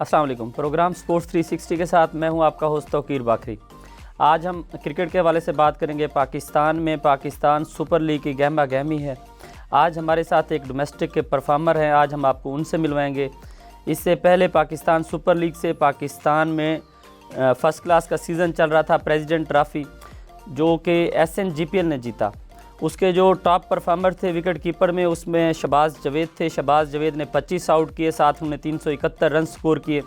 السلام علیکم. Programme sports 360 کے ساتھ میں ہوں آپ کا ہوسٹ توقیر باکری. آج ہم کرکٹ کے حوالے سے بات کریں گے. پاکستان میں پاکستان سپر لیگ کی گہما گہمی ہے. آج ہمارے ساتھ ایک ڈومیسٹک کے پرفارمر ہیں, آج ہم آپ کو ان سے ملوائیں گے. اس سے پہلے پاکستان سپر لیگ سے پاکستان میں فرسٹ کلاس کا سیزن چل رہا تھا, پریزیڈنٹ ٹرافی, جو کہ SNGPL نے جیتا. اس کے جو ٹاپ پرفارمر تھے وکٹ کیپر میں, اس میں شہباز جاوید تھے. شہباز جاوید نے 25 آؤٹ کیے, ساتھ انہوں نے 371 رن سکور کیے.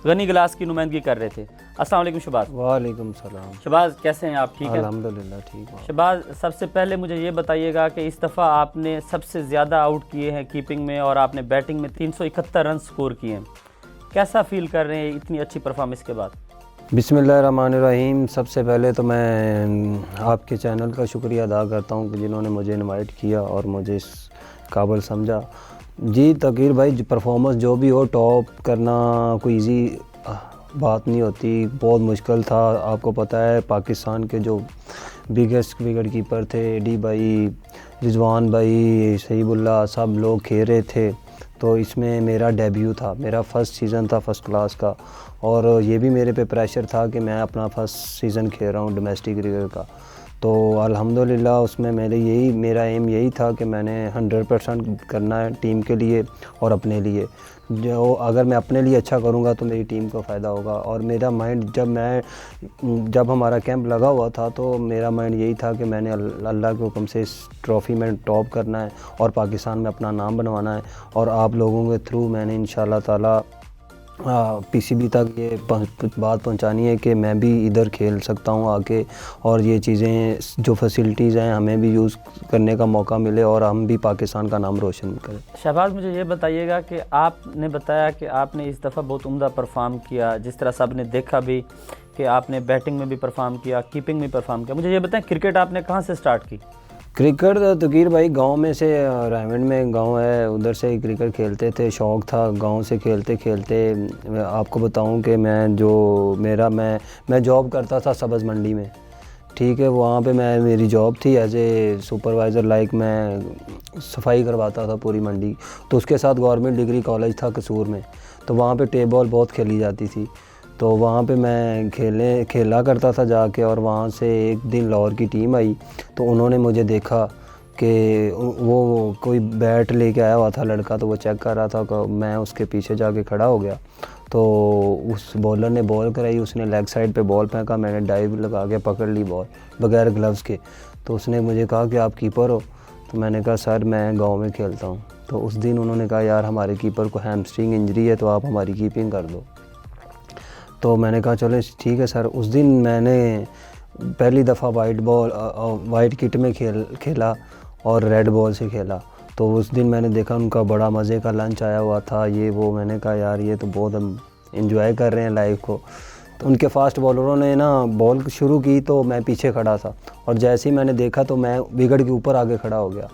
غنی گلاس کی نمائندگی کر رہے تھے. السلام علیکم شہباز. وعلیکم السلام. شہباز کیسے ہیں آپ؟ ٹھیک ہیں الحمدللہ ٹھیک ہوں. شہباز, سب سے پہلے مجھے یہ بتائیے گا کہ اس دفعہ آپ نے سب سے زیادہ آؤٹ کیے ہیں کیپنگ میں, اور آپ نے بیٹنگ میں 371 رن سکور کیے ہیں. کیسا فیل کر رہے ہیں اتنی اچھی پرفارمنس کے بعد؟ بسم اللہ الرحمن الرحیم. سب سے پہلے تو میں آپ کے چینل کا شکریہ ادا کرتا ہوں کہ جنہوں نے مجھے انوائٹ کیا اور مجھے اس قابل سمجھا. جی توقیر بھائی, پرفارمنس جو بھی ہو, ٹاپ کرنا کوئی ایزی بات نہیں ہوتی, بہت مشکل تھا. آپ کو پتہ ہے پاکستان کے جو بگیسٹ وکٹ کیپر تھے, ایڈی بھائی, رضوان بھائی, سیب اللہ, سب لوگ کھیل رہے تھے. تو اس میں میرا ڈیبیو تھا, میرا فرسٹ سیزن تھا فرسٹ کلاس کا, اور یہ بھی میرے پہ پریشر تھا کہ میں اپنا فرسٹ سیزن کھیل رہا ہوں ڈومیسٹک کرکٹ کا. تو الحمدللہ اس میں میرا ایم یہی تھا کہ میں نے 100% کرنا ہے ٹیم کے لیے اور اپنے لیے. جو اگر میں اپنے لیے اچھا کروں گا تو میری ٹیم کو فائدہ ہوگا. اور میرا مائنڈ جب ہمارا کیمپ لگا ہوا تھا تو میرا مائنڈ یہی تھا کہ میں نے اللہ کے حکم سے اس ٹرافی میں ٹاپ کرنا ہے اور پاکستان میں اپنا نام بنوانا ہے. اور آپ لوگوں کے تھرو میں نے انشاءاللہ تعالی PCB تک یہ بات پہنچانی ہے کہ میں بھی ادھر کھیل سکتا ہوں آ کے, اور یہ چیزیں جو فیسلٹیز ہیں ہمیں بھی یوز کرنے کا موقع ملے اور ہم بھی پاکستان کا نام روشن کریں. شہباز, مجھے یہ بتائیے گا کہ آپ نے بتایا کہ آپ نے اس دفعہ بہت عمدہ پرفارم کیا, جس طرح سب نے دیکھا بھی کہ آپ نے بیٹنگ میں بھی پرفارم کیا, کیپنگ میں پرفارم کیا. مجھے یہ بتائیں کرکٹ آپ نے کہاں سے سٹارٹ کی؟ کرکٹ توقیر بھائی گاؤں میں سے, رائمنڈ میں گاؤں ہے, ادھر سے کرکٹ کھیلتے تھے, شوق تھا گاؤں سے کھیلتے کھیلتے. آپ کو بتاؤں کہ میں جاب کرتا تھا سبز منڈی میں, ٹھیک ہے. وہاں پہ میری جاب تھی ایز اے سپروائزر, لائک میں صفائی کرواتا تھا پوری منڈی. تو اس کے ساتھ گورنمنٹ ڈگری کالج تھا قصور میں, تو وہاں پہ ٹیپ بال بہت کھیلی جاتی تھی. تو وہاں پہ میں کھیلا کرتا تھا جا کے. اور وہاں سے ایک دن لاہور کی ٹیم آئی, تو انہوں نے مجھے دیکھا کہ وہ کوئی بیٹ لے کے آیا ہوا تھا لڑکا, تو وہ چیک کر رہا تھا. میں اس کے پیچھے جا کے کھڑا ہو گیا, تو اس بولر نے بال کرائی, اس نے لیگ سائڈ پہ بال پھینکا, میں نے ڈائیو لگا کے پکڑ لی بال بغیر گلوز کے. تو اس نے مجھے کہا کہ آپ کیپر ہو؟ تو میں نے کہا سر میں گاؤں میں کھیلتا ہوں. تو اس دن انہوں نے کہا یار ہمارے کیپر کو ہیمسٹرنگ انجری ہے, تو آپ ہماری کیپنگ کر دو. تو میں نے کہا چلو ٹھیک ہے سر. اس دن میں نے پہلی دفعہ وائٹ کٹ میں کھیلا اور ریڈ بال سے کھیلا. تو اس دن میں نے دیکھا ان کا بڑا مزے کا لنچ آیا ہوا تھا, یہ وہ. میں نے کہا یار یہ تو بہت ہم انجوائے کر رہے ہیں لائف کو. تو ان کے فاسٹ بالروں نے بال شروع کی, تو میں پیچھے کھڑا تھا, اور جیسے ہی میں نے دیکھا تو میں وکٹ کے اوپر آگے کھڑا ہو گیا,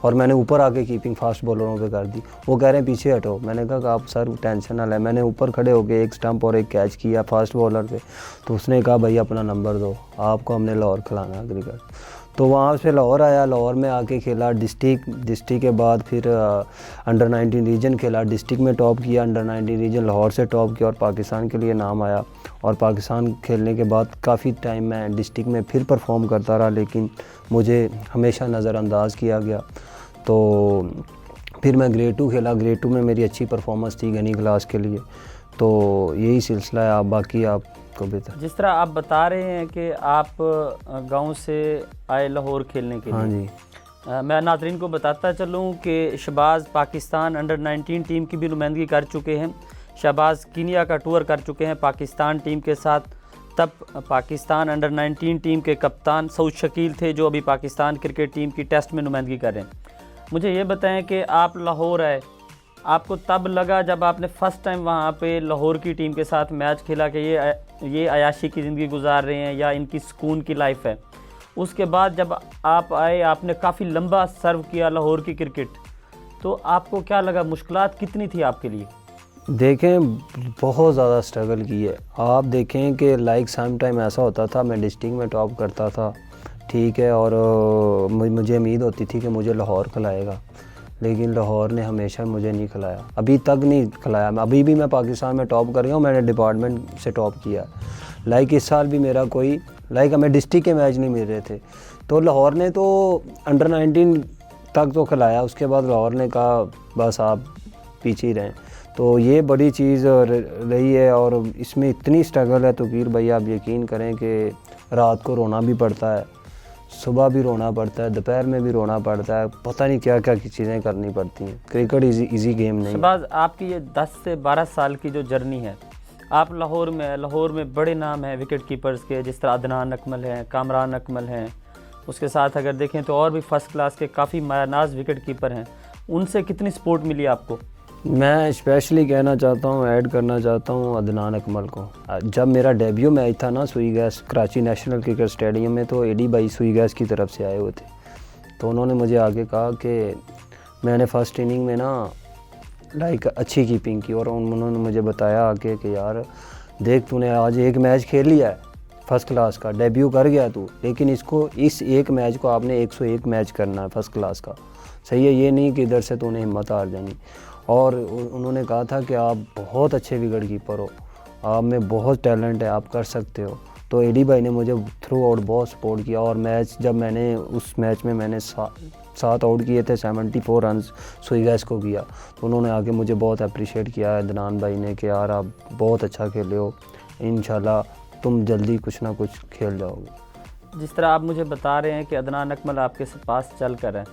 اور میں نے اوپر آ کے کیپنگ فاسٹ بالروں پہ کر دی. وہ کہہ رہے ہیں پیچھے ہٹو. میں نے کہا کہ آپ سر ٹینشن نہ لیں. میں نے اوپر کھڑے ہو کے ایک سٹمپ اور ایک کیچ کیا فاسٹ بالر پہ. تو اس نے کہا بھائی اپنا نمبر دو, آپ کو ہم نے لاہور کھلانا کرکٹ. تو وہاں سے لاہور آیا, لاہور میں آ کے کھیلا ڈسٹرکٹ کے بعد پھر انڈر-19 ریجن کھیلا, ڈسٹرکٹ میں ٹاپ کیا, انڈر-19 ریجن لاہور سے ٹاپ کیا, اور پاکستان کے لیے نام آیا. اور پاکستان کھیلنے کے بعد کافی ٹائم میں ڈسٹرکٹ میں پھر پرفارم کرتا رہا, لیکن مجھے ہمیشہ نظر انداز کیا گیا. تو پھر میں گریڈ 2 کھیلا, گریڈ 2 میں میری اچھی پرفارمنس تھی غنی کلاس کے لیے. تو یہی سلسلہ ہے. آپ باقی آپ کو بہتر. جس طرح آپ بتا رہے ہیں کہ آپ گاؤں سے آئے لاہور کھیلنے کے لیے, ہاں جی, میں ناظرین کو بتاتا چلوں کہ شہباز پاکستان انڈر-19 ٹیم کی بھی نمائندگی کر چکے ہیں. شہباز کینیا کا ٹور کر چکے ہیں پاکستان ٹیم کے ساتھ. تب پاکستان انڈر-19 ٹیم کے کپتان سعود شکیل تھے, جو ابھی پاکستان کرکٹ ٹیم کی ٹیسٹ میں نمائندگی کر رہے ہیں. مجھے یہ بتائیں کہ آپ لاہور آئے, آپ کو تب لگا جب آپ نے فرسٹ ٹائم وہاں پہ لاہور کی ٹیم کے ساتھ میچ کھیلا کہ یہ عیاشی کی زندگی گزار رہے ہیں یا ان کی سکون کی لائف ہے؟ اس کے بعد جب آپ آئے, آپ نے کافی لمبا سرو کیا لاہور کی کرکٹ, تو آپ کو کیا لگا, مشکلات کتنی تھی آپ کے لیے؟ دیکھیں بہت زیادہ سٹرگل کی ہے. آپ دیکھیں کہ لائک سیم ٹائم ایسا ہوتا تھا میں ڈسٹرکٹ میں ٹاپ کرتا تھا, ٹھیک ہے, اور مجھے امید ہوتی تھی کہ مجھے لاہور کھلائے گا. لیکن لاہور نے ہمیشہ مجھے نہیں کھلایا, ابھی تک نہیں کھلایا. ابھی بھی میں پاکستان میں ٹاپ کر گیا ہوں, میں نے ڈپارٹمنٹ سے ٹاپ کیا. اس سال بھی میرا کوئی ہمیں ڈسٹرکٹ کے میچ نہیں مل رہے تھے, تو لاہور نے تو انڈر 19 تک تو کھلایا, اس کے بعد لاہور نے کہا بس آپ پیچھے ہی رہیں. تو یہ بڑی چیز رہی ہے, اور اس میں اتنی اسٹرگل ہے توقیر بھائی, آپ یقین کریں کہ رات کو رونا بھی پڑتا ہے, صبح بھی رونا پڑتا ہے, دوپہر میں بھی رونا پڑتا ہے, پتہ نہیں کیا کیا چیزیں کرنی پڑتی ہیں. کرکٹ ایزی گیم نہیں. شہباز, آپ کی یہ 10 سے 12 سال کی جو جرنی ہے, آپ لاہور میں بڑے نام ہیں وکٹ کیپرز کے, جس طرح عدنان اکمل ہیں, کامران اکمل ہیں, اس کے ساتھ اگر دیکھیں تو اور بھی فرسٹ کلاس کے کافی مایہ ناز وکٹ کیپر ہیں. ان سے کتنی سپورٹ ملی آپ کو؟ میں اسپیشلی کہنا چاہتا ہوں, ایڈ کرنا چاہتا ہوں عدنان اکمل کو. جب میرا ڈیبیو میچ تھا نا Sui gas Karachi national cricket stadium میں, تو اے ڈی بھائی سوئی گیس کی طرف سے آئے ہوئے تھے. تو انہوں نے مجھے آگے کہا کہ میں نے فرسٹ اننگ میں نا اچھی کیپنگ کی, اور انہوں نے مجھے بتایا آگے کہ یار دیکھ, تو نے آج ایک میچ کھیل لیا ہے فرسٹ کلاس کا, ڈیبیو کر گیا تو, لیکن اس ایک میچ کو آپ نے 101 میچ کرنا ہے فرسٹ کلاس کا, صحیح ہے, یہ نہیں کہ ادھر سے تو نے ہمت ہار جانی. اور انہوں نے کہا تھا کہ آپ بہت اچھے وکٹ کیپر ہو, آپ میں بہت ٹیلنٹ ہے, آپ کر سکتے ہو. تو اے ڈی بھائی نے مجھے تھرو آؤٹ بہت سپورٹ کیا, اور جب میں نے اس میچ میں 7 آؤٹ کیے تھے, 74 رنز سوئی گیس کو کیا, تو انہوں نے آگے مجھے بہت اپریشیٹ کیا عدنان بھائی نے کہ یار آپ بہت اچھا کھیلے ہو, انشاءاللہ تم جلدی کچھ نہ کچھ کھیل جاؤ گے. جس طرح آپ مجھے بتا رہے ہیں کہ عدنان اکمل آپ کے پاس چل کر ہیں,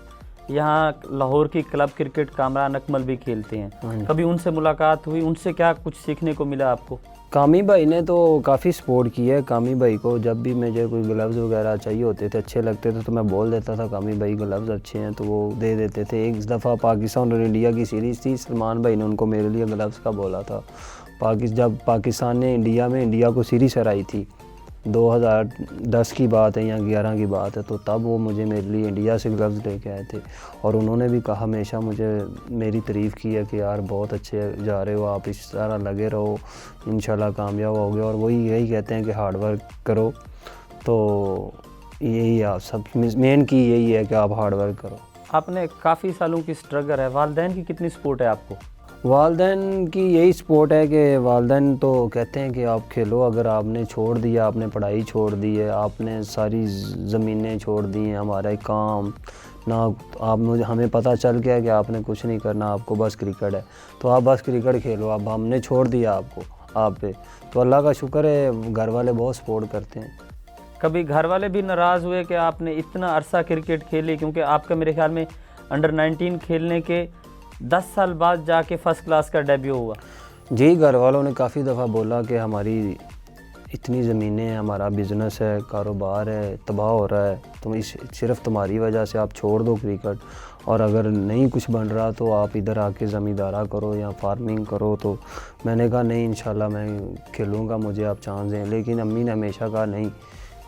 یہاں لاہور کی کلب کرکٹ کامران اکمل بھی کھیلتے ہیں, کبھی ان سے ملاقات ہوئی, ان سے کیا کچھ سیکھنے کو ملا آپ کو؟ کامی بھائی نے تو کافی سپورٹ کی ہے. کامی بھائی کو جب بھی مجھے کوئی گلوز وغیرہ چاہیے ہوتے تھے, اچھے لگتے تھے, تو میں بول دیتا تھا کامی بھائی گلوز اچھے ہیں, تو وہ دے دیتے تھے. ایک دفعہ پاکستان اور انڈیا کی سیریز تھی, سلمان بھائی نے ان کو میرے لیے گلوز کا بولا تھا. جب پاکستان نے انڈیا کو سیریز ہرائی تھی, 2010 کی بات ہے یا 11 کی بات ہے, تو تب وہ مجھے میرے لیے انڈیا سے گلوز لے کے آئے تھے. اور انہوں نے بھی کہا, ہمیشہ مجھے میری تعریف کی ہے کہ یار بہت اچھے جا رہے ہو, آپ اس طرح لگے رہو, انشاءاللہ کامیاب ہوگے. اور وہی یہی کہتے ہیں کہ ہارڈ ورک کرو, تو یہی آپ سب مین کی یہی ہے کہ آپ ہارڈ ورک کرو. آپ نے کافی سالوں کی سٹرگل ہے, والدین کی کتنی سپورٹ ہے آپ کو؟ والدین کی یہی سپورٹ ہے کہ والدین تو کہتے ہیں کہ آپ کھیلو, اگر آپ نے چھوڑ دیا, آپ نے پڑھائی چھوڑ دی ہے, آپ نے ساری زمینیں چھوڑ دی ہیں, ہمارا کام نہ, ہمیں پتہ چل گیا کہ آپ نے کچھ نہیں کرنا, آپ کو بس کرکٹ ہے, تو آپ بس کرکٹ کھیلو. اب ہم نے چھوڑ دیا آپ پہ, تو اللہ کا شکر ہے گھر والے بہت سپورٹ کرتے ہیں. کبھی گھر والے بھی ناراض ہوئے کہ آپ نے اتنا عرصہ کرکٹ کھیلی, کیونکہ آپ کا میرے خیال میں انڈر 19 کھیلنے کے 10 سال بعد جا کے فرسٹ کلاس کا ڈیبیو ہوا؟ جی, گھر والوں نے کافی دفعہ بولا کہ ہماری اتنی زمینیں ہیں, ہمارا بزنس ہے, کاروبار ہے, تباہ ہو رہا ہے, تم صرف تمہاری وجہ سے آپ چھوڑ دو کرکٹ, اور اگر نہیں کچھ بن رہا تو آپ ادھر آ کے زمیندارہ کرو یا فارمنگ کرو. تو میں نے کہا نہیں, انشاءاللہ میں کھیلوں گا, مجھے آپ چانس دیں. لیکن امی نے ہمیشہ کہا نہیں,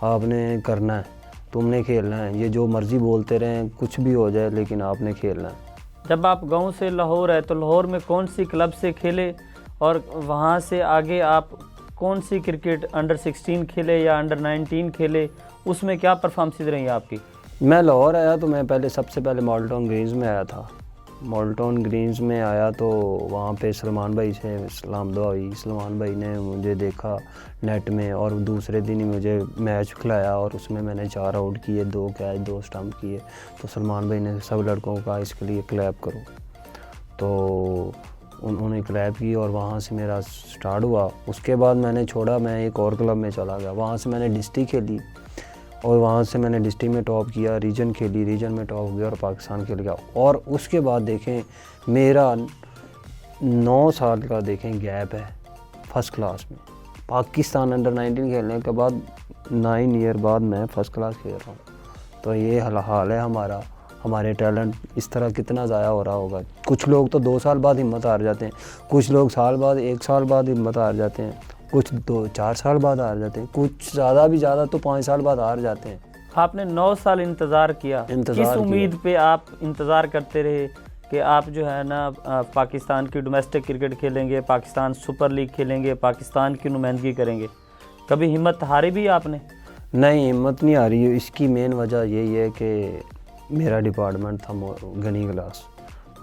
آپ نے کرنا ہے, تم نے کھیلنا ہے, یہ جو مرضی بولتے رہیں, کچھ بھی ہو جائے, لیکن آپ نے کھیلنا ہے. جب آپ گاؤں سے لاہور آئے تو لاہور میں کون سی کلب سے کھیلے, اور وہاں سے آگے آپ کون سی کرکٹ انڈر 16 کھیلے یا انڈر 19 کھیلے, اس میں کیا پرفارمنس رہی آپ کی؟ میں لاہور آیا تو میں سب سے پہلے مالٹون گرینز میں آیا تھا. مالٹون گرینز میں آیا تو وہاں پہ سلمان بھائی سے سلام دعا ہوئی. سلمان بھائی نے مجھے دیکھا نیٹ میں, اور دوسرے دن ہی مجھے میچ کھلایا, اور اس میں نے 4 آؤٹ کیے, 2 کیچ, 2 اسٹمپ کیے. تو سلمان بھائی نے سب لڑکوں کو کہا اس کے لیے کلیپ کرو, تو انہوں نے کلیپ کی, اور وہاں سے میرا سٹارٹ ہوا. اس کے بعد میں نے چھوڑا, میں ایک اور کلب میں چلا گیا. وہاں سے میں نے ڈسٹرکٹ کھیلی, اور وہاں سے میں نے ڈسٹرکٹ میں ٹاپ کیا, ریجن کھیلی, ریجن میں ٹاپ گیا, اور پاکستان کھیل گیا. اور اس کے بعد دیکھیں میرا 9 سال کا دیکھیں گیپ ہے فرسٹ کلاس میں. پاکستان انڈر 19 کھیلنے کے بعد 9 ایئر بعد میں فرسٹ کلاس کھیل رہا ہوں. تو یہ حال ہے ہمارا. ہمارے ٹیلنٹ اس طرح کتنا ضائع ہو رہا ہوگا. کچھ لوگ تو 2 سال بعد ہمت ہار جاتے ہیں, کچھ لوگ سال بعد 1 سال بعد ہمت ہار جاتے ہیں, کچھ 2-4 سال بعد ہار جاتے ہیں, کچھ زیادہ تو 5 سال بعد ہار جاتے ہیں. آپ نے 9 سال انتظار کیا, کس امید پہ آپ انتظار کرتے رہے کہ آپ جو ہے نا پاکستان کی ڈومیسٹک کرکٹ کھیلیں گے, پاکستان سپر لیگ کھیلیں گے, پاکستان کی نمائندگی کریں گے؟ کبھی ہمت ہاری بھی آپ نے؟ نہیں, ہمت نہیں ہاری. اس کی مین وجہ یہی ہے کہ میرا ڈپارٹمنٹ تھا گنی کلاس,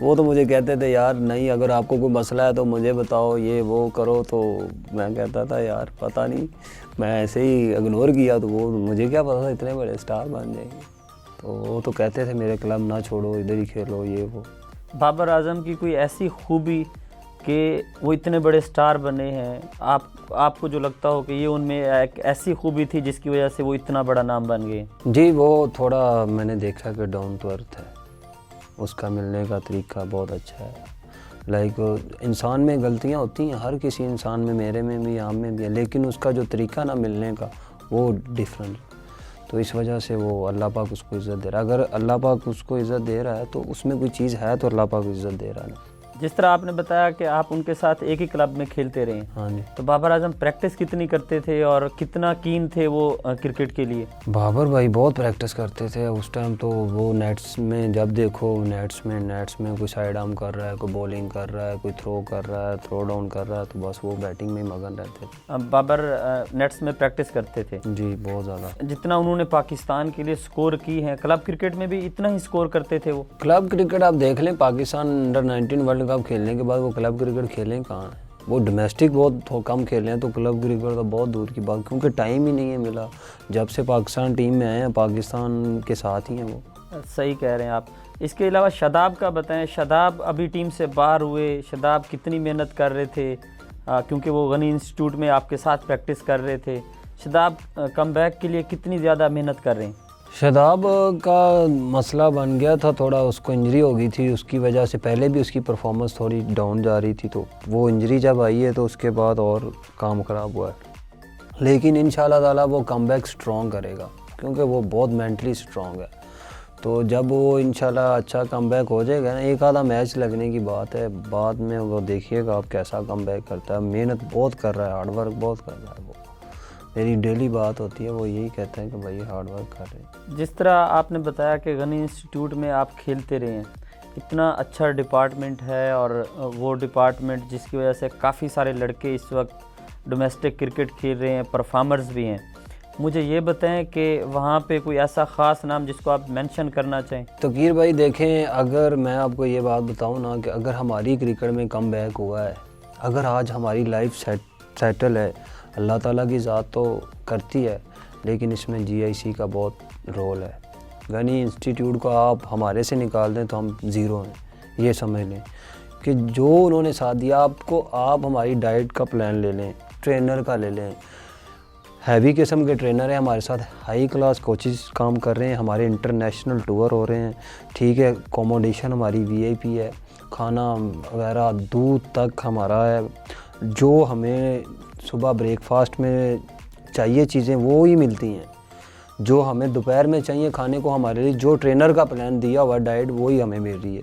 وہ تو مجھے کہتے تھے یار نہیں اگر آپ کو کوئی مسئلہ ہے تو مجھے بتاؤ یہ وہ کرو, تو میں کہتا تھا یار پتہ نہیں, میں ایسے ہی اگنور کیا, تو وہ مجھے کیا پتا تھا اتنے بڑے اسٹار بن جائیں گے. تو وہ تو کہتے تھے میرے کلب نہ چھوڑو, ادھر ہی کھیلو یہ وہ. بابر اعظم کی کوئی ایسی خوبی کہ وہ اتنے بڑے سٹار بنے ہیں, آپ کو جو لگتا ہو کہ یہ ان میں ایک ایسی خوبی تھی جس کی وجہ سے وہ اتنا بڑا نام بن گئے؟ جی وہ تھوڑا میں نے دیکھا کہ ڈاؤن ٹو ارتھ ہے, اس کا ملنے کا طریقہ بہت اچھا ہے. لائک انسان میں غلطیاں ہوتی ہیں, ہر کسی انسان میں, میرے میں بھی, عام میں بھی ہے, لیکن اس کا جو طریقہ نا ملنے کا وہ ڈیفرنٹ. تو اس وجہ سے وہ اللہ پاک اس کو عزت دے رہا ہے. اگر اللہ پاک اس کو عزت دے رہا ہے تو اس میں کوئی چیز ہے تو اللہ پاک عزت دے رہا ہے نا. جس طرح آپ نے بتایا کہ آپ ان کے ساتھ ایک ہی کلب میں کھیلتے رہے ہیں, ہاں جی. تو بابر اعظم پریکٹس کتنی کرتے تھے اور کتنا کین تھے وہ کرکٹ کے لیے؟ بابر بھائی بہت پریکٹس کرتے تھے اس ٹائم. تو وہ نیٹس میں جب دیکھو نیٹس میں کوئی سائیڈ آرم کر رہا ہے, کوئی بولنگ کر رہا ہے, کوئی تھرو کر رہا ہے, تھرو ڈاؤن کر رہا ہے, تو بس وہ بیٹنگ میں ہی مگن رہتے تھے. بابر نیٹس میں پریکٹس کرتے تھے؟ جی بہت زیادہ. جتنا انہوں نے پاکستان کے لیے سکور کی ہے, کلب کرکٹ میں بھی اتنا ہی سکور کرتے تھے وہ؟ کلب کرکٹ آپ دیکھ لیں, پاکستان انڈر-19 ورلڈ کپ کھیلنے کے بعد وہ کلب کرکٹ کھیلیں کہاں ہیں. وہ ڈومیسٹک بہت کم کھیلے ہیں, تو کلب کرکٹ تو بہت دور کی بات, کیونکہ ٹائم ہی نہیں ہے ملا. جب سے پاکستان ٹیم میں آئے ہیں پاکستان کے ساتھ ہی ہیں وہ. صحیح کہہ رہے ہیں آپ. اس کے علاوہ شاداب کا بتائیں, شاداب ابھی ٹیم سے باہر ہوئے, شاداب کتنی محنت کر رہے تھے کیونکہ وہ غنی انسٹیٹیوٹ میں آپ کے ساتھ پریکٹس کر رہے تھے. شاداب کم بیک کے لیے کتنی زیادہ محنت کر رہے ہیں؟ شاداب کا مسئلہ بن گیا تھا تھوڑا, اس کو انجری ہو گئی تھی, اس کی وجہ سے پہلے بھی اس کی پرفارمنس تھوڑی ڈاؤن جا رہی تھی, تو وہ انجری جب آئی ہے تو اس کے بعد اور کام خراب ہوا ہے. لیکن انشاءاللہ تعالیٰ وہ کم بیک سٹرونگ کرے گا, کیونکہ وہ بہت مینٹلی سٹرونگ ہے. تو جب وہ انشاءاللہ اچھا کم بیک ہو جائے گا نا, ایک آدھا میچ لگنے کی بات ہے, بعد میں وہ دیکھیے گا آپ کیسا کم بیک کرتا ہے. محنت بہت کر رہا ہے, ہارڈ ورک بہت کر رہا ہے. وہ میری ڈیلی بات ہوتی ہے, وہ یہی کہتے ہیں کہ بھائی ہارڈ ورک کر رہے ہیں. جس طرح آپ نے بتایا کہ غنی انسٹیٹیوٹ میں آپ کھیلتے رہے ہیں, اتنا اچھا ڈپارٹمنٹ ہے, اور وہ ڈپارٹمنٹ جس کی وجہ سے کافی سارے لڑکے اس وقت ڈومیسٹک کرکٹ کھیل رہے ہیں, پرفارمرز بھی ہیں. مجھے یہ بتائیں کہ وہاں پہ کوئی ایسا خاص نام جس کو آپ مینشن کرنا چاہیں؟ تقیر بھائی دیکھیں, اگر میں آپ کو یہ بات بتاؤں نا کہ اگر ہماری کرکٹ میں کم بیک ہوا ہے, اگر آج ہماری لائف سیٹل ہے, اللہ تعالیٰ کی ذات تو کرتی ہے, لیکن اس میں جی آئی سی کا بہت رول ہے. غنی انسٹیٹیوٹ کو آپ ہمارے سے نکال دیں تو ہم زیرو ہیں. یہ سمجھ لیں کہ جو انہوں نے ساتھ دیا آپ کو, آپ ہماری ڈائٹ کا پلان لے لیں, ٹرینر کا لے لیں, ہیوی قسم کے ٹرینر ہیں ہمارے ساتھ, ہائی کلاس کوچز کام کر رہے ہیں, ہمارے انٹرنیشنل ٹور ہو رہے ہیں, ٹھیک ہے, اکوموڈیشن ہماری وی آئی پی ہے, کھانا وغیرہ دودھ تک ہمارا ہے, جو ہمیں صبح بریک فاسٹ میں چاہیے چیزیں وہ ہی ملتی ہیں, جو ہمیں دوپہر میں چاہیے کھانے کو ہمارے لیے جو ٹرینر کا پلان دیا ہوا ڈائٹ وہی ہمیں مل رہی ہے.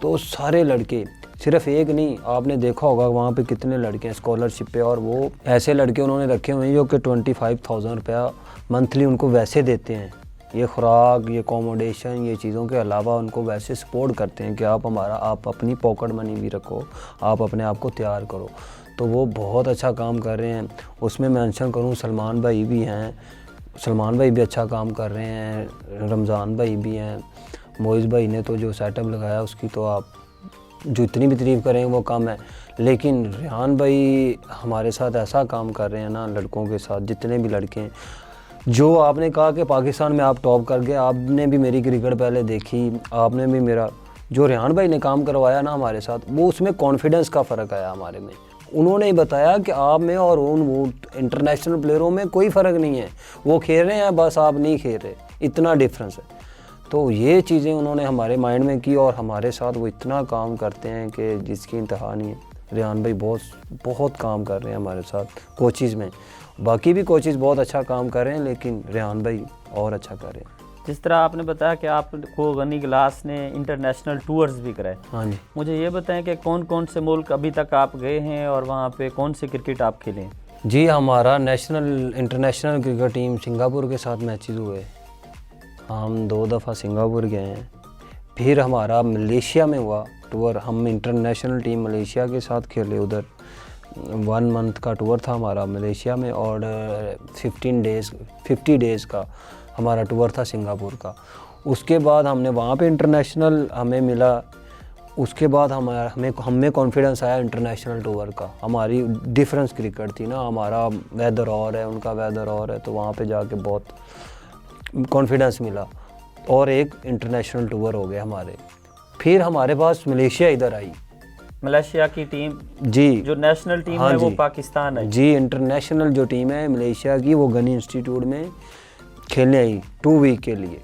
تو سارے لڑکے, صرف ایک نہیں, آپ نے دیکھا ہوگا وہاں پہ کتنے لڑکے ہیں اسکالرشپ پہ, اور وہ ایسے لڑکے انہوں نے رکھے ہوئے ہیں جو کہ 25,000 روپیہ منتھلی ان کو ویسے دیتے ہیں. یہ خوراک, یہ اکوموڈیشن, یہ چیزوں کے علاوہ ان کو ویسے سپورٹ کرتے ہیں کہ آپ اپنی پاکٹ منی بھی رکھو, آپ اپنے آپ کو تیار کرو. تو وہ بہت اچھا کام کر رہے ہیں. اس میں مینشن کروں سلمان بھائی بھی ہیں, سلمان بھائی بھی اچھا کام کر رہے ہیں, رمضان بھائی بھی ہیں, معیز بھائی نے تو جو سیٹ اپ لگایا اس کی تو آپ جو اتنی بھی تعریف کریں وہ کم ہے. لیکن ریحان بھائی ہمارے ساتھ ایسا کام کر رہے ہیں نا, لڑکوں کے ساتھ جتنے بھی لڑکے ہیں, جو آپ نے کہا کہ پاکستان میں آپ ٹاپ کر گئے, آپ نے بھی میری کرکٹ پہلے دیکھی, آپ نے بھی میرا جو ریحان بھائی نے کام کروایا نا ہمارے ساتھ, وہ اس میں کانفیڈنس کا فرق آیا ہمارے میں. انہوں نے بتایا کہ آپ میں اور وہ انٹرنیشنل پلیئروں میں کوئی فرق نہیں ہے, وہ کھیل رہے ہیں بس آپ نہیں کھیل رہے, اتنا ڈفرینس ہے. تو یہ چیزیں انہوں نے ہمارے مائنڈ میں کی, اور ہمارے ساتھ وہ اتنا کام کرتے ہیں کہ جس کی انتہا نہیں ہے. ریحان بھائی بہت کام کر رہے ہیں ہمارے ساتھ کوچز میں, باقی بھی کوچز بہت اچھا کام کر رہے ہیں, لیکن ریحان بھائی اور اچھا کر رہے ہیں. جس طرح آپ نے بتایا کہ آپ کو غنی گلاس نے انٹرنیشنل ٹورز بھی کرائے, ہاں جی, مجھے یہ بتائیں کہ کون کون سے ملک ابھی تک آپ گئے ہیں اور وہاں پہ کون سے کرکٹ آپ کھیلے ہیں؟ جی ہمارا انٹرنیشنل کرکٹ ٹیم سنگاپور کے ساتھ میچز ہوئے, ہم 2 دفعہ سنگاپور گئے ہیں. پھر ہمارا ملیشیا میں ہوا ٹور, ہم انٹرنیشنل ٹیم ملیشیا کے ساتھ کھیلے, ادھر 1 منتھ کا ٹور تھا ہمارا ملیشیا میں, اور 50 ڈیز کا ہمارا ٹور تھا سنگاپور کا. اس کے بعد ہم نے وہاں پہ انٹرنیشنل ہمیں ملا, اس کے بعد ہمیں کانفیڈنس آیا انٹرنیشنل ٹور کا. ہماری ڈفرینس کرکٹ تھی نا, ہمارا ویدر اور ہے, ان کا ویدر اور ہے, تو وہاں پہ جا کے بہت کانفیڈنس ملا اور ایک انٹرنیشنل ٹور ہو گیا ہمارے. پھر ہمارے پاس ملیشیا ادھر آئی. ملیشیا کی ٹیم جی, جو نیشنل ٹیم ہاں ہے وہ جی, پاکستان ہے. جی انٹرنیشنل جو ٹیم ہے ملیشیا کی وہ گنی انسٹیٹیوٹ میں کھیلنے آئی 2 ویک کے لیے.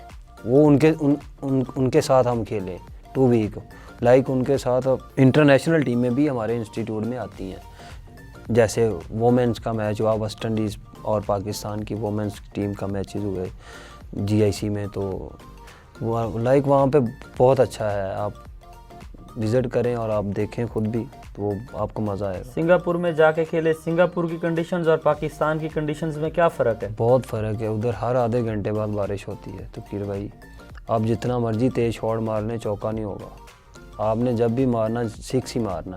وہ ان کے ساتھ ہم کھیلے 2 ویک. لائک ان کے ساتھ انٹرنیشنل ٹیمیں بھی ہمارے انسٹیٹیوٹ میں آتی ہیں. جیسے وومنس کا میچ ہوا, ویسٹ انڈیز اور پاکستان کی وومنس ٹیم کا میچز ہوئے GIC میں, تو لائک وہاں پہ بہت اچھا ہے. آپ وزٹ کریں اور آپ دیکھیں خود بھی, تو وہ آپ کو مزہ آئے گا. سنگاپور میں جا کے کھیلے, سنگاپور کی کنڈیشنز اور پاکستان کی کنڈیشنز میں کیا فرق ہے؟ بہت فرق ہے. ادھر ہر آدھے گھنٹے بعد بارش ہوتی ہے تقیر بھائی. آپ جتنا مرضی تیز شاٹ مار لیں چوکا نہیں ہوگا. آپ نے جب بھی مارنا 6 ہی مارنا.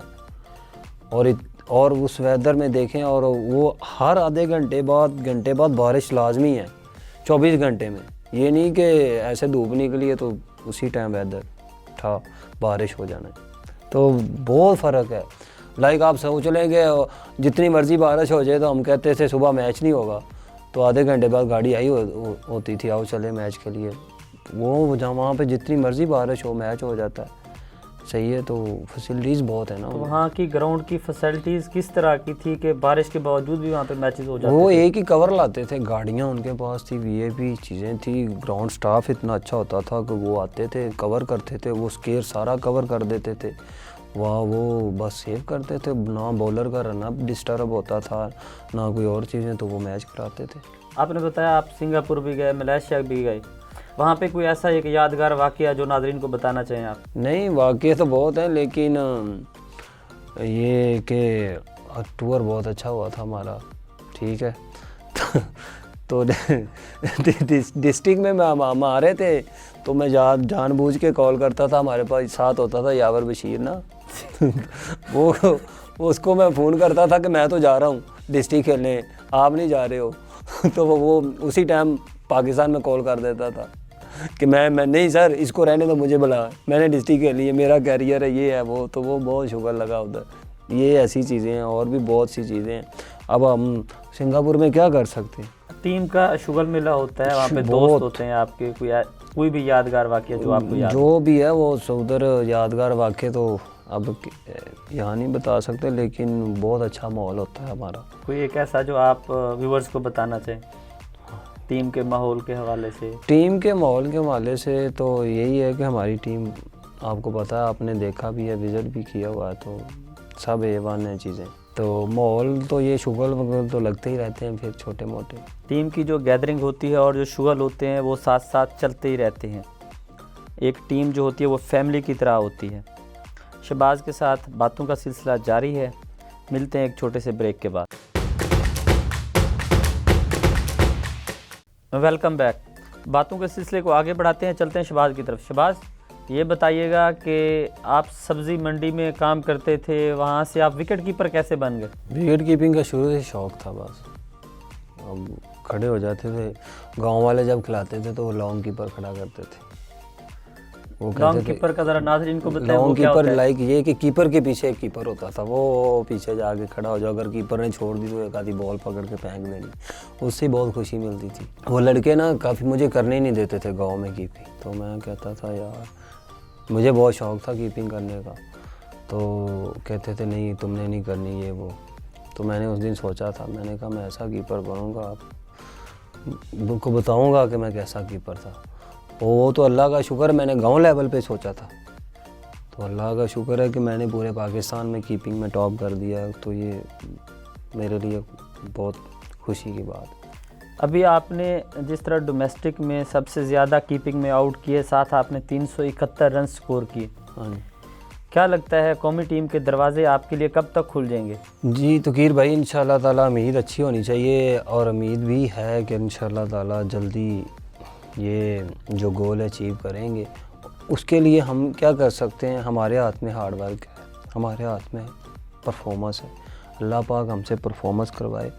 اور اس ویدر میں دیکھیں, اور وہ ہر آدھے گھنٹے بعد بارش لازمی ہے 24 گھنٹے میں. یہ نہیں کہ ایسے دھوپ نکلی ہے تو اسی ٹائم ویدر تھا بارش ہو جانا ہے. تو بہت فرق ہے. لائک آپ سوچ لیں کہ جتنی مرضی بارش ہو جائے, تو ہم کہتے تھے صبح میچ نہیں ہوگا, تو آدھے گھنٹے بعد گاڑی آئی ہوتی تھی, آؤ چلے میچ کے لیے. وہ جہاں وہاں پہ جتنی مرضی بارش ہو میچ ہو جاتا ہے. صحیح ہے. تو فیسلٹیز بہت ہے نا. وہاں کی گراؤنڈ کی فیسلٹیز کس طرح کی تھی کہ بارش کے باوجود بھی وہاں پہ میچز ہو جاتے وہ تھے؟ ایک ہی کور لاتے تھے, گاڑیاں ان کے پاس تھی, VIP چیزیں تھی. گراؤنڈ سٹاف اتنا اچھا ہوتا تھا کہ وہ آتے تھے کور کرتے تھے, وہ اسکیئر سارا کور کر دیتے تھے. وہاں وہ بس سیو کرتے تھے, نہ بولر کا رن اپ ڈسٹرب ہوتا تھا نہ کوئی اور چیزیں, تو وہ میچ کراتے تھے. آپ نے بتایا آپ سنگاپور بھی گئے, ملیشیا بھی گئے, وہاں پہ کوئی ایسا ایک یادگار واقعہ جو ناظرین کو بتانا چاہیں آپ؟ نہیں, واقعے تو بہت ہیں, لیکن یہ کہ ٹور بہت اچھا ہوا تھا ہمارا. ٹھیک ہے. تو ڈسٹرکٹ میں ہم آ رہے تھے, تو میں جان بوجھ کے کال کرتا تھا. ہمارے پاس ساتھ ہوتا تھا یاور بشیر نا. وہ اس کو میں فون کرتا تھا کہ میں تو جا رہا ہوں ڈسٹرکٹ کھیلنے, آپ نہیں جا رہے ہو. تو وہ اسی ٹائم پاکستان میں کال کر دیتا تھا کہ میں نہیں سر, اس کو رہنے تو مجھے بلا, میں نے ڈسٹرکٹ کھیلی ہے, میرا کیریئر ہے, یہ ہے وہ. تو وہ بہت شکر لگا ادھر. یہ ایسی چیزیں ہیں, اور بھی بہت سی چیزیں ہیں. اب ہم سنگاپور میں کیا کر سکتے ہیں. ٹیم کا شغل ملا ہوتا ہے, وہاں پہ دوست ہوتے ہیں آپ کے. کوئی بھی یادگار واقعہ جو آپ کو یاد جو بھی ہے وہ ادھر یادگار واقعے تو اب یہاں نہیں بتا سکتے, لیکن بہت اچھا ماحول ہوتا ہے ہمارا. کوئی ایک ایسا جو آپ ویورز کو بتانا چاہیں ٹیم کے ماحول کے حوالے سے؟ ٹیم کے ماحول کے حوالے سے تو یہی ہے کہ ہماری ٹیم آپ کو پتہ ہے, آپ نے دیکھا بھی ہے, وزٹ بھی کیا ہوا ہے, تو سب A1 ہیں چیزیں. تو ماحول تو یہ شغل وغیرہ تو لگتے ہی رہتے ہیں پھر چھوٹے موٹے. ٹیم کی جو گیدرنگ ہوتی ہے اور جو شغل ہوتے ہیں وہ ساتھ ساتھ چلتے ہی رہتے ہیں. ایک ٹیم جو ہوتی ہے وہ فیملی کی طرح ہوتی ہے. شہباز کے ساتھ باتوں کا سلسلہ جاری ہے, ملتے ہیں ایک چھوٹے سے بریک کے بعد. Welcome back. باتوں کے سلسلے کو آگے بڑھاتے ہیں, چلتے ہیں شہباز کی طرف. شہباز, یہ بتائیے گا کہ آپ سبزی منڈی میں کام کرتے تھے, وہاں سے آپ وکٹ کیپر کیسے بن گئے؟ وکٹ کیپنگ کا شروع سے شوق تھا بس. اب کھڑے ہو جاتے تھے, گاؤں والے جب کھلاتے تھے تو وہ لانگ کیپر کھڑا کرتے تھے. وہ لانگ کیپر کا ذرا ناظرین کو بتائیں. لانگ کیپر لائک یہ کہ کیپر کے پیچھے ایک کیپر ہوتا تھا, وہ پیچھے جا کے کھڑا ہو جاؤ. اگر کیپر نے چھوڑ دی تو ایک آدھی بال پکڑ کے پھینک دینی, اس سے بہت خوشی ملتی تھی. وہ لڑکے نا کافی مجھے کرنے ہی نہیں دیتے تھے گاؤں میں کیپنگ, تو میں کہتا تھا یار مجھے بہت شوق تھا کیپنگ کرنے کا. تو کہتے تھے نہیں تم نے نہیں کرنی یہ وہ. تو میں نے اس دن سوچا تھا, میں نے کہا میں ایسا کیپر بنوں گا, آپ کو بتاؤں گا کہ میں کیسا کیپر تھا. وہ تو اللہ کا شکر میں نے گاؤں لیول پہ سوچا تھا, تو اللہ کا شکر ہے کہ میں نے پورے پاکستان میں کیپنگ میں ٹاپ کر دیا. تو یہ میرے لیے بہت خوشی کی بات. ابھی آپ نے جس طرح ڈومیسٹک میں سب سے زیادہ کیپنگ میں آؤٹ کیے, ساتھ آپ نے 371 رن سکور کیے. ہاں, کیا لگتا ہے قومی ٹیم کے دروازے آپ کے لیے کب تک کھل جائیں گے؟ جی تقیر بھائی, انشاءاللہ تعالیٰ امید اچھی ہونی چاہیے, اور امید بھی ہے کہ انشاءاللہ تعالیٰ جلدی یہ جو گول اچیو کریں گے. اس کے لیے ہم کیا کر سکتے ہیں, ہمارے ہاتھ میں ہارڈ ورک ہے, ہمارے ہاتھ میں پرفارمنس ہے. اللہ پاک ہم سے پرفارمنس کروائے.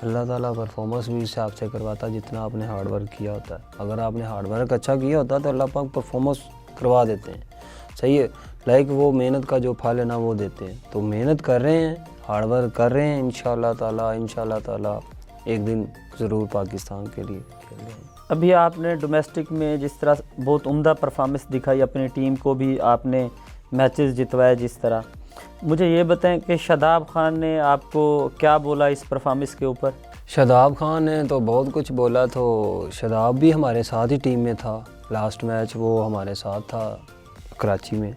اللہ تعالیٰ پرفارمنس بھی اس سے آپ سے کرواتا جتنا آپ نے ہارڈ ورک کیا ہوتا ہے. اگر آپ نے ہارڈ ورک اچھا کیا ہوتا ہے تو اللہ پاک پرفارمنس کروا دیتے ہیں. صحیح ہے, لائک وہ محنت کا جو پھل ہے نا وہ دیتے ہیں. تو محنت کر رہے ہیں, ہارڈ ورک کر رہے ہیں, انشاءاللہ تعالیٰ ایک دن ضرور پاکستان کے لیے کھیل رہے ہیں. ابھی آپ نے ڈومیسٹک میں جس طرح بہت عمدہ پرفارمنس دکھائی, اپنی ٹیم کو بھی آپ نے میچز جتوائے جس طرح, مجھے یہ بتائیں کہ شاداب خان نے آپ کو کیا بولا اس پرفارمنس کے اوپر؟ شاداب خان نے تو بہت کچھ بولا. تو شاداب بھی ہمارے ساتھ ہی ٹیم میں تھا, لاسٹ میچ وہ ہمارے ساتھ تھا کراچی میں,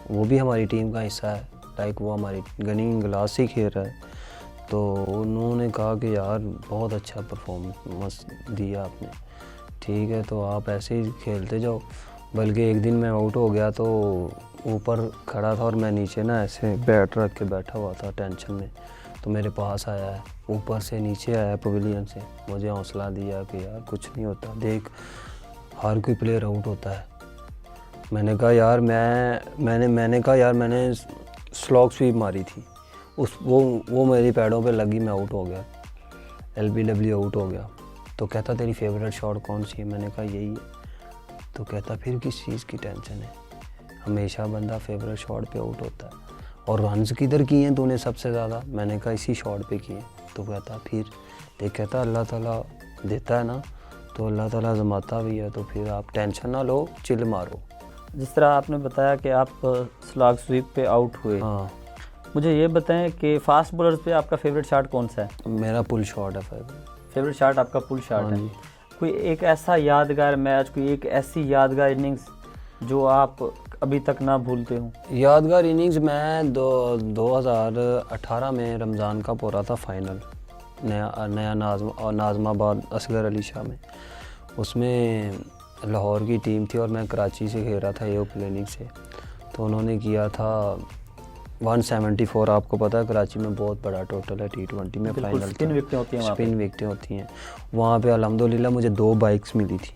وہ بھی ہماری ٹیم کا حصہ ہے. لائک وہ ہماری گننگ گلاس سے کھیل رہا ہے. تو انہوں نے کہا کہ یار بہت اچھا پرفارمنس دیا آپ نے, ٹھیک ہے تو آپ ایسے ہی کھیلتے جاؤ. بلکہ ایک دن میں آؤٹ ہو گیا تو اوپر کھڑا تھا اور میں نیچے نا ایسے بیٹ رکھ کے بیٹھا ہوا تھا ٹینشن میں. تو میرے پاس آیا ہے, اوپر سے نیچے آیا پویلین سے, مجھے حوصلہ دیا کہ یار کچھ نہیں ہوتا, دیکھ ہر کوئی پلیئر آؤٹ ہوتا ہے. میں نے کہا یار میں نے سلاگ سویپ ماری تھی, وہ میری پیڈوں پہ لگی, میں آؤٹ ہو گیا, LBW آؤٹ ہو گیا. تو کہتا تیری فیوریٹ شاٹ کون سی ہے؟ میں نے کہا یہی ہے. تو کہتا پھر کس چیز کی ٹینشن ہے, ہمیشہ بندہ فیوریٹ شاٹ پہ آؤٹ ہوتا ہے. اور رنز کدھر کیے ہیں تو نے سب سے زیادہ؟ میں نے کہا اسی شاٹ پہ کیے. تو کہتا پھر دیکھ, کہتا اللہ تعالیٰ دیتا ہے نا تو اللہ تعالیٰ آزماتا بھی ہے, تو پھر آپ ٹینشن نہ لو, چل مارو. جس طرح آپ نے بتایا کہ آپ سلاگ سویپ پہ آؤٹ ہوئے, ہاں مجھے یہ بتائیں کہ فاسٹ بولرز پہ آپ کا فیوریٹ شاٹ کون سا ہے؟ میرا پل شاٹ ہے. فیوریٹ شاٹ آپ کا پل شاٹ ہے. کوئی ایک ایسا یادگار میچ, کوئی ایک ایسی یادگار اننگز جو آپ ابھی تک نہ بھولتے ہوں؟ یادگار اننگز میں 2018 میں رمضان کا پورا تھا فائنل, نیا ناظم آباد اصغر علی شاہ میں. اس میں لاہور کی ٹیم تھی اور میں کراچی سے کھیل رہا تھا ایو کلینک سے. تو انہوں نے کیا تھا 174. آپ کو پتہ ہے کراچی میں بہت بڑا ٹوٹل ہے T20 میں فائنل, اسپن وکٹیں ہوتی ہیں, اسپن وکٹیں ہوتی ہیں وہاں پہ. الحمدللہ مجھے 2 بائکس ملی تھی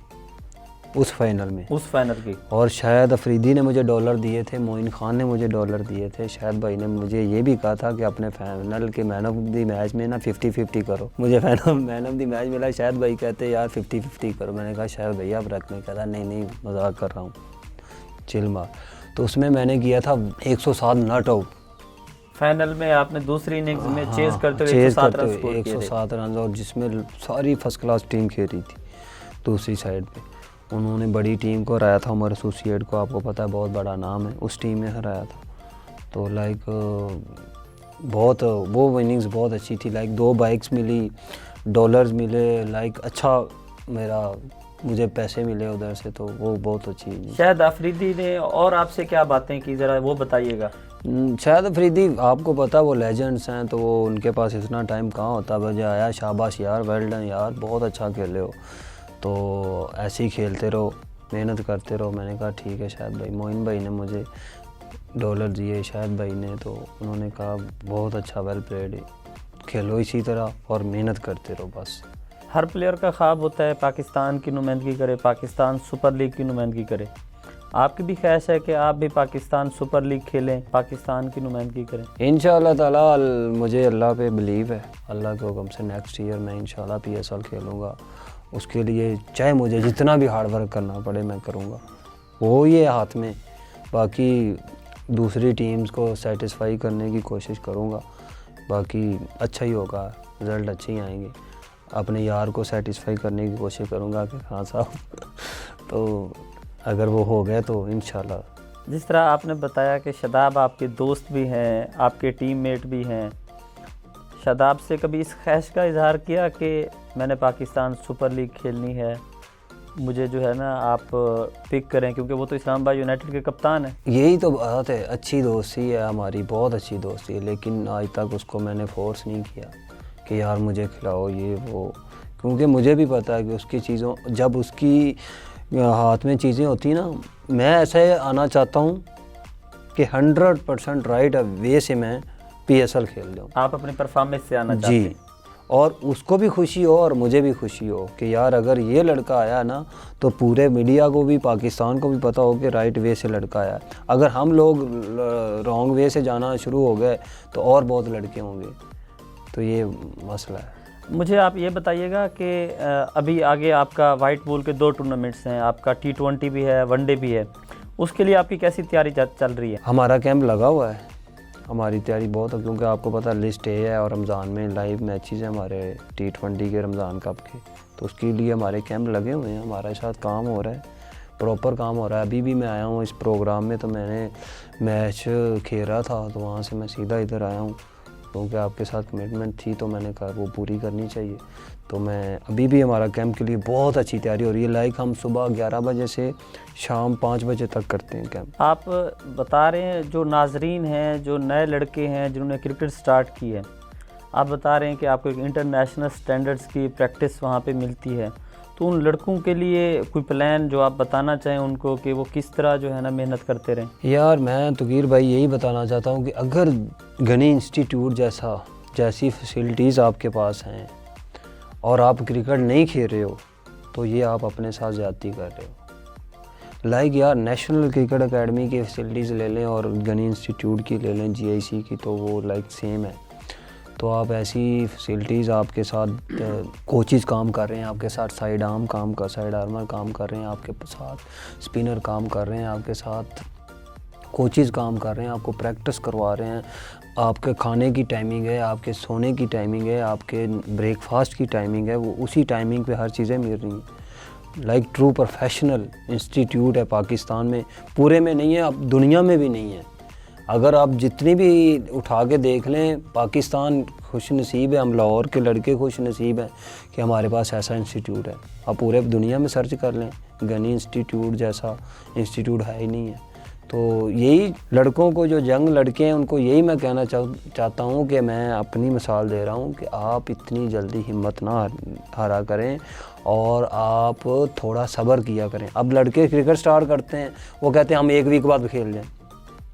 اس فائنل میں, اس فائنل کی. اور شاہد افریدی نے مجھے $, دیے تھے, معین خان نے مجھے $, دیے تھے. شاہد بھائی نے مجھے یہ بھی کہا تھا کہ اپنے فائنل کے مین آف دی میچ میں نا 50-50 کرو. مجھے مین آف دی میچ ملا, شاہد بھائی کہتے یار 50-50 کرو. میں نے کہا شاہد بھائی آپ رکھنے, کہتا نہیں مذاق کر رہا ہوں, چل مار. تو اس میں نے کیا تھا 107 ناٹ آؤٹ فائنل میں. آپ نے دوسری اننگز میں چیز کرتے ہوئے 107 رنز, اور جس میں ساری فرسٹ کلاس ٹیم کھیل رہی تھی دوسری سائڈ پہ. انہوں نے بڑی ٹیم کو ہرایا تھا, عمر ایسوسیٹ کو, آپ کو پتہ ہے بہت بڑا نام ہے, اس ٹیم میں ہرایا تھا. تو لائک بہت وہ اننگز بہت اچھی تھی. لائک 2 بائکس ملی, $, ملے, لائک اچھا مجھے پیسے ملے ادھر سے, تو وہ بہت اچھی. شاہد افریدی نے اور آپ سے کیا باتیں کی, ذرا وہ بتائیے گا. شاہد افریدی آپ کو پتہ وہ لیجنڈس ہیں, تو وہ ان کے پاس اتنا ٹائم کہاں ہوتا. مجھے آیا شاباش یار, ویل ڈن یار, بہت اچھا کھیلے ہو, تو ایسے ہی کھیلتے رہو, محنت کرتے رہو. میں نے کہا ٹھیک ہے شاہد بھائی. معین بھائی نے مجھے $, دیے, شاہد بھائی نے, تو انہوں نے کہا بہت اچھا, ویل پلیڈ, کھیلو اسی طرح اور محنت کرتے رہو بس. ہر پلیئر کا خواب ہوتا ہے پاکستان کی نمائندگی کرے, پاکستان سپر لیگ کی نمائندگی کرے. آپ کی بھی خواہش ہے کہ آپ بھی پاکستان سپر لیگ کھیلیں, پاکستان کی نمائندگی کریں؟ انشاءاللہ تعالیٰ مجھے اللہ پہ بلیو ہے, اللہ کے حکم سے نیکسٹ ایئر میں انشاءاللہ PSL کھیلوں گا. اس کے لیے چاہے مجھے جتنا بھی ہارڈ ورک کرنا پڑے میں کروں گا, وہ یہ ہاتھ میں. باقی دوسری ٹیمز کو سیٹسفائی کرنے کی کوشش کروں گا, باقی اچھا ہی ہوگا, رزلٹ اچھے ہی آئیں گے. اپنے یار کو سیٹسفائی کرنے کی کوشش کروں گا کہ خان صاحب, تو اگر وہ ہو گئے تو انشاءاللہ. جس طرح آپ نے بتایا کہ شاداب آپ کے دوست بھی ہیں, آپ کے ٹیم میٹ بھی ہیں, شاداب سے کبھی اس خواہش کا اظہار کیا کہ میں نے پاکستان سپر لیگ کھیلنی ہے, مجھے جو ہے نا آپ پک کریں, کیونکہ وہ تو اسلام آباد یونائٹڈ کے کپتان ہیں؟ یہی تو بات ہے, اچھی دوستی ہے ہماری, بہت اچھی دوستی ہے, لیکن آج تک اس کو میں نے فورس نہیں کیا کہ یار مجھے کھلاؤ یہ وہ, کیونکہ مجھے بھی پتہ ہے کہ اس کی چیزوں, جب اس کی ہاتھ میں چیزیں ہوتی ہیں نا, میں ایسے آنا چاہتا ہوں کہ 100% رائٹ وے سے میں PSL کھیل جاؤں. آپ اپنی پرفارمنس سے آنا چاہتے ہیں؟ جی, اور اس کو بھی خوشی ہو اور مجھے بھی خوشی ہو کہ یار اگر یہ لڑکا آیا نا تو پورے میڈیا کو بھی, پاکستان کو بھی پتہ ہو کہ رائٹ وے سے لڑکا آیا. اگر ہم لوگ رانگ وے سے جانا شروع ہو گئے تو اور بہت لڑکے ہوں گے, تو یہ مسئلہ ہے. مجھے آپ یہ بتائیے گا کہ ابھی آگے آپ کا وائٹ بال کے 2 ٹورنامنٹس ہیں, آپ کا T20 بھی ہے, ون ڈے بھی ہے. اس کے لیے آپ کی کیسی تیاری چل رہی ہے؟ ہمارا کیمپ لگا ہوا ہے، ہماری تیاری بہت ہے، کیونکہ آپ کو پتہ لسٹ اے ہے اور رمضان میں لائیو میچز ہیں ہمارے T20 کے، رمضان کپ کے، تو اس کے لیے ہمارے کیمپ لگے ہوئے ہیں، ہمارے ساتھ کام ہو رہا ہے، پراپر کام ہو رہا ہے۔ ابھی بھی میں آیا ہوں اس پروگرام میں، تو میں نے میچ کھیلا تھا تو وہاں سے میں سیدھا ادھر آیا ہوں، کیونکہ آپ کے ساتھ کمٹمنٹ تھی تو میں نے کہا وہ پوری کرنی چاہیے۔ تو میں ابھی بھی ہمارا کیمپ کے لیے بہت اچھی تیاری ہو رہی ہے، لائک ہم صبح 11 بجے سے شام 5 بجے تک کرتے ہیں کیمپ۔ آپ بتا رہے ہیں جو ناظرین ہیں، جو نئے لڑکے ہیں جنہوں نے کرکٹ سٹارٹ کی ہے، آپ بتا رہے ہیں کہ آپ کو ایک انٹرنیشنل سٹینڈرڈز کی پریکٹس وہاں پہ ملتی ہے، تو ان لڑکوں کے لیے کوئی پلان جو آپ بتانا چاہیں ان کو کہ وہ کس طرح جو ہے نا محنت کرتے رہیں؟ یار میں تقیر بھائی یہی بتانا چاہتا ہوں کہ اگر گنی انسٹیٹیوٹ جیسی فیسلٹیز آپ کے پاس ہیں اور آپ کرکٹ نہیں کھیل رہے ہو تو یہ آپ اپنے ساتھ زیادتی کر رہے ہو۔ لائک یار نیشنل کرکٹ اکیڈمی کی فیسلٹیز لے لیں اور گنی انسٹیٹیوٹ کی لے لیں، GIC کی، تو وہ لائک سیم ہے۔ تو آپ ایسی فیسلٹیز آپ کے ساتھ کوچز کام کر رہے ہیں، آپ کے ساتھ سائیڈ آرمر کام کر رہے ہیں، آپ کے ساتھ اسپنر کام کر رہے ہیں، آپ کے ساتھ کوچز کام کر رہے ہیں، آپ کو پریکٹس کروا رہے ہیں، آپ کے کھانے کی ٹائمنگ ہے، آپ کے سونے کی ٹائمنگ ہے، آپ کے بریک فاسٹ کی ٹائمنگ ہے، وہ اسی ٹائمنگ پہ ہر چیزیں مل رہی ہیں۔ لائک ٹرو پروفیشنل انسٹیٹیوٹ ہے پاکستان میں، پورے میں نہیں ہے، اب دنیا میں بھی نہیں ہے۔ اگر آپ جتنی بھی اٹھا کے دیکھ لیں، پاکستان خوش نصیب ہے، ہم لاہور کے لڑکے خوش نصیب ہیں کہ ہمارے پاس ایسا انسٹیٹیوٹ ہے۔ آپ پورے دنیا میں سرچ کر لیں، گنی انسٹیٹیوٹ جیسا انسٹیٹیوٹ ہے ہی نہیں ہے۔ تو یہی لڑکوں کو، جو ینگ لڑکے ہیں، ان کو یہی میں کہنا چاہتا ہوں کہ میں اپنی مثال دے رہا ہوں کہ آپ اتنی جلدی ہمت نہ ہارا کریں اور آپ تھوڑا صبر کیا کریں۔ اب لڑکے کرکٹ سٹارٹ کرتے ہیں، وہ کہتے ہیں ہم 1 ویک بعد کھیل جائیں۔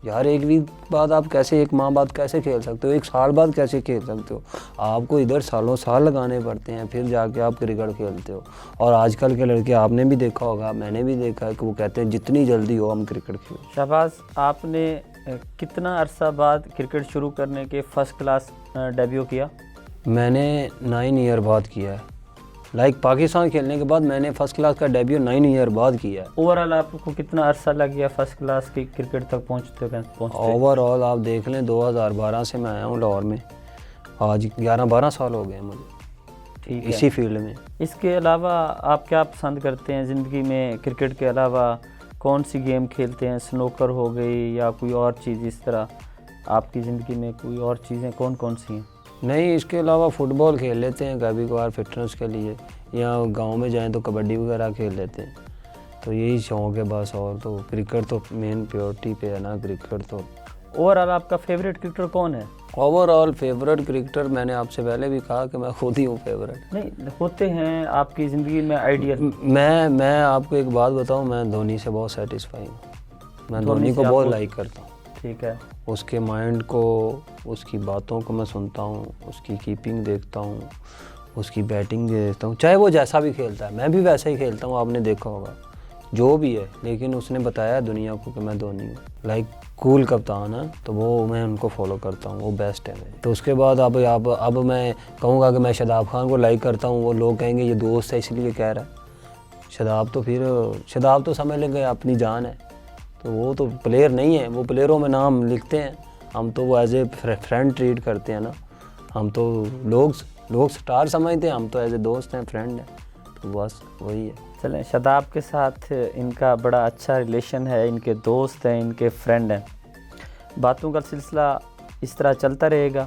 یار 1 ویک بعد آپ کیسے، 1 ماہ بعد کیسے کھیل سکتے ہو؟ 1 سال بعد کیسے کھیل سکتے ہو؟ آپ کو ادھر سالوں سال لگانے پڑتے ہیں، پھر جا کے آپ کرکٹ کھیلتے ہو۔ اور آج کل کے لڑکے آپ نے بھی دیکھا ہوگا، میں نے بھی دیکھا ہے کہ وہ کہتے ہیں جتنی جلدی ہو ہم کرکٹ کھیلیں۔ شہباز، آپ نے کتنا عرصہ بعد کرکٹ شروع کرنے کے فرسٹ کلاس ڈیبیو کیا؟ میں نے 9 ایئر بعد کیا ہے، لائک پاکستان کھیلنے کے بعد میں نے فرسٹ کلاس کا ڈیبیو 9 ایئر بعد کیا ہے۔ اوور آل آپ کو کتنا عرصہ لگ گیا فرسٹ کلاس کی کرکٹ تک پہنچتے؟ اوور آل آپ دیکھ لیں 2012 سے میں آیا ہوں لاہور میں، آج 11-12 سال ہو گئے ہیں مجھے اسی فیلڈ میں۔ اس کے علاوہ آپ کیا پسند کرتے ہیں زندگی میں؟ کرکٹ کے علاوہ کون سی گیم کھیلتے ہیں؟ سنوکر ہو گئی یا کوئی اور چیز؟ اس طرح آپ کی زندگی میں کوئی اور چیزیں کون سی ہیں؟ نہیں، اس کے علاوہ فٹ بال کھیل لیتے ہیں کبھی کبھار فٹنس کے لیے، یا گاؤں میں جائیں تو کبڈی وغیرہ کھیل لیتے ہیں، تو یہی شوق ہے بس۔ اور تو کرکٹ تو مین پیورٹی پہ ہے نا کرکٹ تو۔ اوور آل آپ کا فیوریٹ کرکٹر کون ہے؟ اوور آل فیوریٹ کرکٹر میں نے آپ سے پہلے بھی کہا کہ میں خود ہی ہوں فیوریٹ۔ نہیں ہوتے ہیں آپ کی زندگی میں آئیڈیل؟ میں آپ کو ایک بات بتاؤں، میں دھونی سے بہت سیٹسفائی ہوں، میں دھونی کو بہت لائک کرتا ہوں۔ ٹھیک ہے، اس کے مائنڈ کو، اس کی باتوں کو میں سنتا ہوں، اس کی کیپنگ دیکھتا ہوں، اس کی بیٹنگ دیکھتا ہوں، چاہے وہ جیسا بھی کھیلتا ہے، میں بھی ویسا ہی کھیلتا ہوں، آپ نے دیکھا ہوگا جو بھی ہے، لیکن اس نے بتایا دنیا کو کہ میں دھونی ہوں، لائک کول کپتان ہے، تو وہ میں ان کو فالو کرتا ہوں، وہ بیسٹ ہے میرے۔ تو اس کے بعد اب میں کہوں گا کہ میں شاداب خان کو لائک کرتا ہوں، وہ لوگ کہیں گے یہ دوست ہے اس لیے کہہ رہا ہے۔ شاداب تو سمجھ لیں گے اپنی جان ہے، تو وہ تو پلیئر نہیں ہے، وہ پلیئروں میں نام لکھتے ہیں، ہم تو وہ ایز اے فرینڈ ٹریٹ کرتے ہیں نا، ہم تو لوگ سٹار سمجھتے ہیں، ہم تو ایز اے دوست ہیں، فرینڈ ہیں، تو بس وہی ہے۔ چلیں، شاداب کے ساتھ ان کا بڑا اچھا ریلیشن ہے، ان کے دوست ہیں، ان کے فرینڈ ہیں، باتوں کا سلسلہ اس طرح چلتا رہے گا۔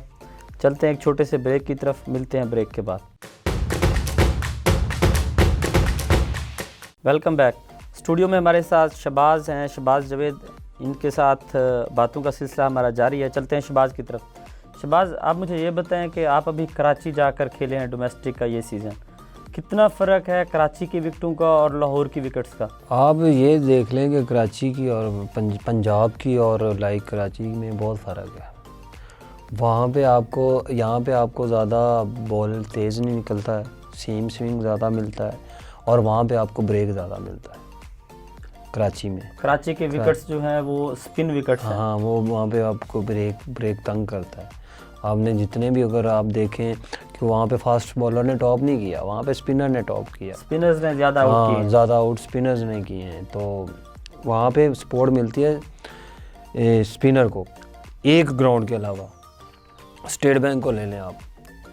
چلتے ہیں ایک چھوٹے سے بریک کی طرف، ملتے ہیں بریک کے بعد۔ Welcome back. اسٹوڈیو میں ہمارے ساتھ شہباز ہیں، شہباز جاوید، ان کے ساتھ باتوں کا سلسلہ ہمارا جاری ہے۔ چلتے ہیں شہباز کی طرف۔ شہباز، آپ مجھے یہ بتائیں کہ آپ ابھی کراچی جا کر کھیلے ہیں ڈومیسٹک کا یہ سیزن، کتنا فرق ہے کراچی کی وکٹوں کا اور لاہور کی وکٹس کا؟ آپ یہ دیکھ لیں کہ کراچی کی اور پنجاب کی اور لائک کراچی میں بہت فرق ہے۔ یہاں پہ آپ کو زیادہ بال تیز نہیں نکلتا ہے، سیم سوئنگ زیادہ ملتا ہے، اور وہاں پہ آپ کو بریک زیادہ ملتا ہے کراچی میں۔ کراچی کے وکٹس جو ہیں وہ سپن وکٹس ہیں۔ ہاں، وہ وہاں پہ آپ کو بریک تنگ کرتا ہے۔ آپ نے جتنے بھی اگر آپ دیکھیں کہ وہاں پہ فاسٹ بالر نے ٹاپ نہیں کیا، وہاں پہ اسپنر نے ٹاپ کیا، اسپنرز نے زیادہ آؤٹ کیے ہیں، زیادہ آؤٹ اسپنرز نے کیے ہیں۔ تو وہاں پہ سپورٹ ملتی ہے اسپنر کو ایک گراؤنڈ کے علاوہ. اسٹیٹ بینک کو لے لیں آپ,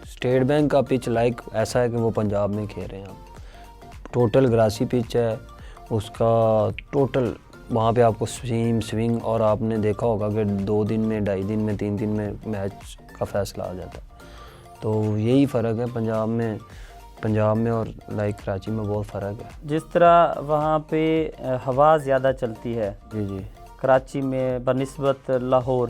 اسٹیٹ بینک کا پچ لائک ایسا ہے کہ وہ پنجاب میں کھیل رہے ہیں آپ. ٹوٹل گراسی پچ ہے اس کا, ٹوٹل وہاں پہ آپ کو سویم سوئنگ, اور آپ نے دیکھا ہوگا کہ 2 دن میں 2.5 دن میں 3 دن میں میچ کا فیصلہ آ جاتا ہے. تو یہی فرق ہے پنجاب میں اور لائک کراچی میں بہت فرق ہے. جس طرح وہاں پہ ہوا زیادہ چلتی ہے جی کراچی میں بنسبت لاہور,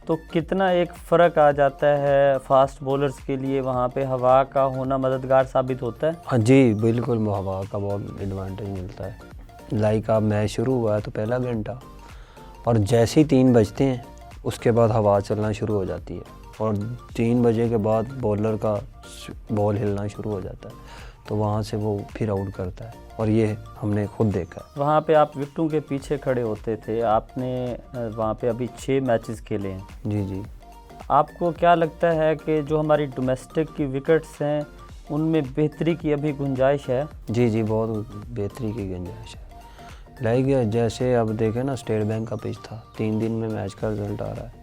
تو کتنا ایک فرق آ جاتا ہے فاسٹ بولرز کے لیے, وہاں پہ ہوا کا ہونا مددگار ثابت ہوتا ہے؟ ہاں جی بالکل, ہوا کا بہت ایڈوانٹیج ملتا ہے. لائک آپ میچ شروع ہوا ہے تو پہلا گھنٹہ, اور جیسے ہی 3 بجتے ہیں اس کے بعد ہوا چلنا شروع ہو جاتی ہے, اور 3 بجے کے بعد بولر کا بال ہلنا شروع ہو جاتا ہے, تو وہاں سے وہ پھر آؤٹ کرتا ہے, اور یہ ہم نے خود دیکھا ہے. وہاں پہ آپ وکٹوں کے پیچھے کھڑے ہوتے تھے, آپ نے وہاں پہ ابھی 6 میچز کھیلے ہیں. جی آپ کو کیا لگتا ہے کہ جو ہماری ڈومیسٹک کی وکٹس ہیں ان میں بہتری کی ابھی گنجائش ہے؟ جی بہت بہتری کی گنجائش ہے. لائک جیسے اب دیکھیں نا, اسٹیٹ بینک کا پچ تھا, 3 دن میں میچ کا رزلٹ آ رہا ہے.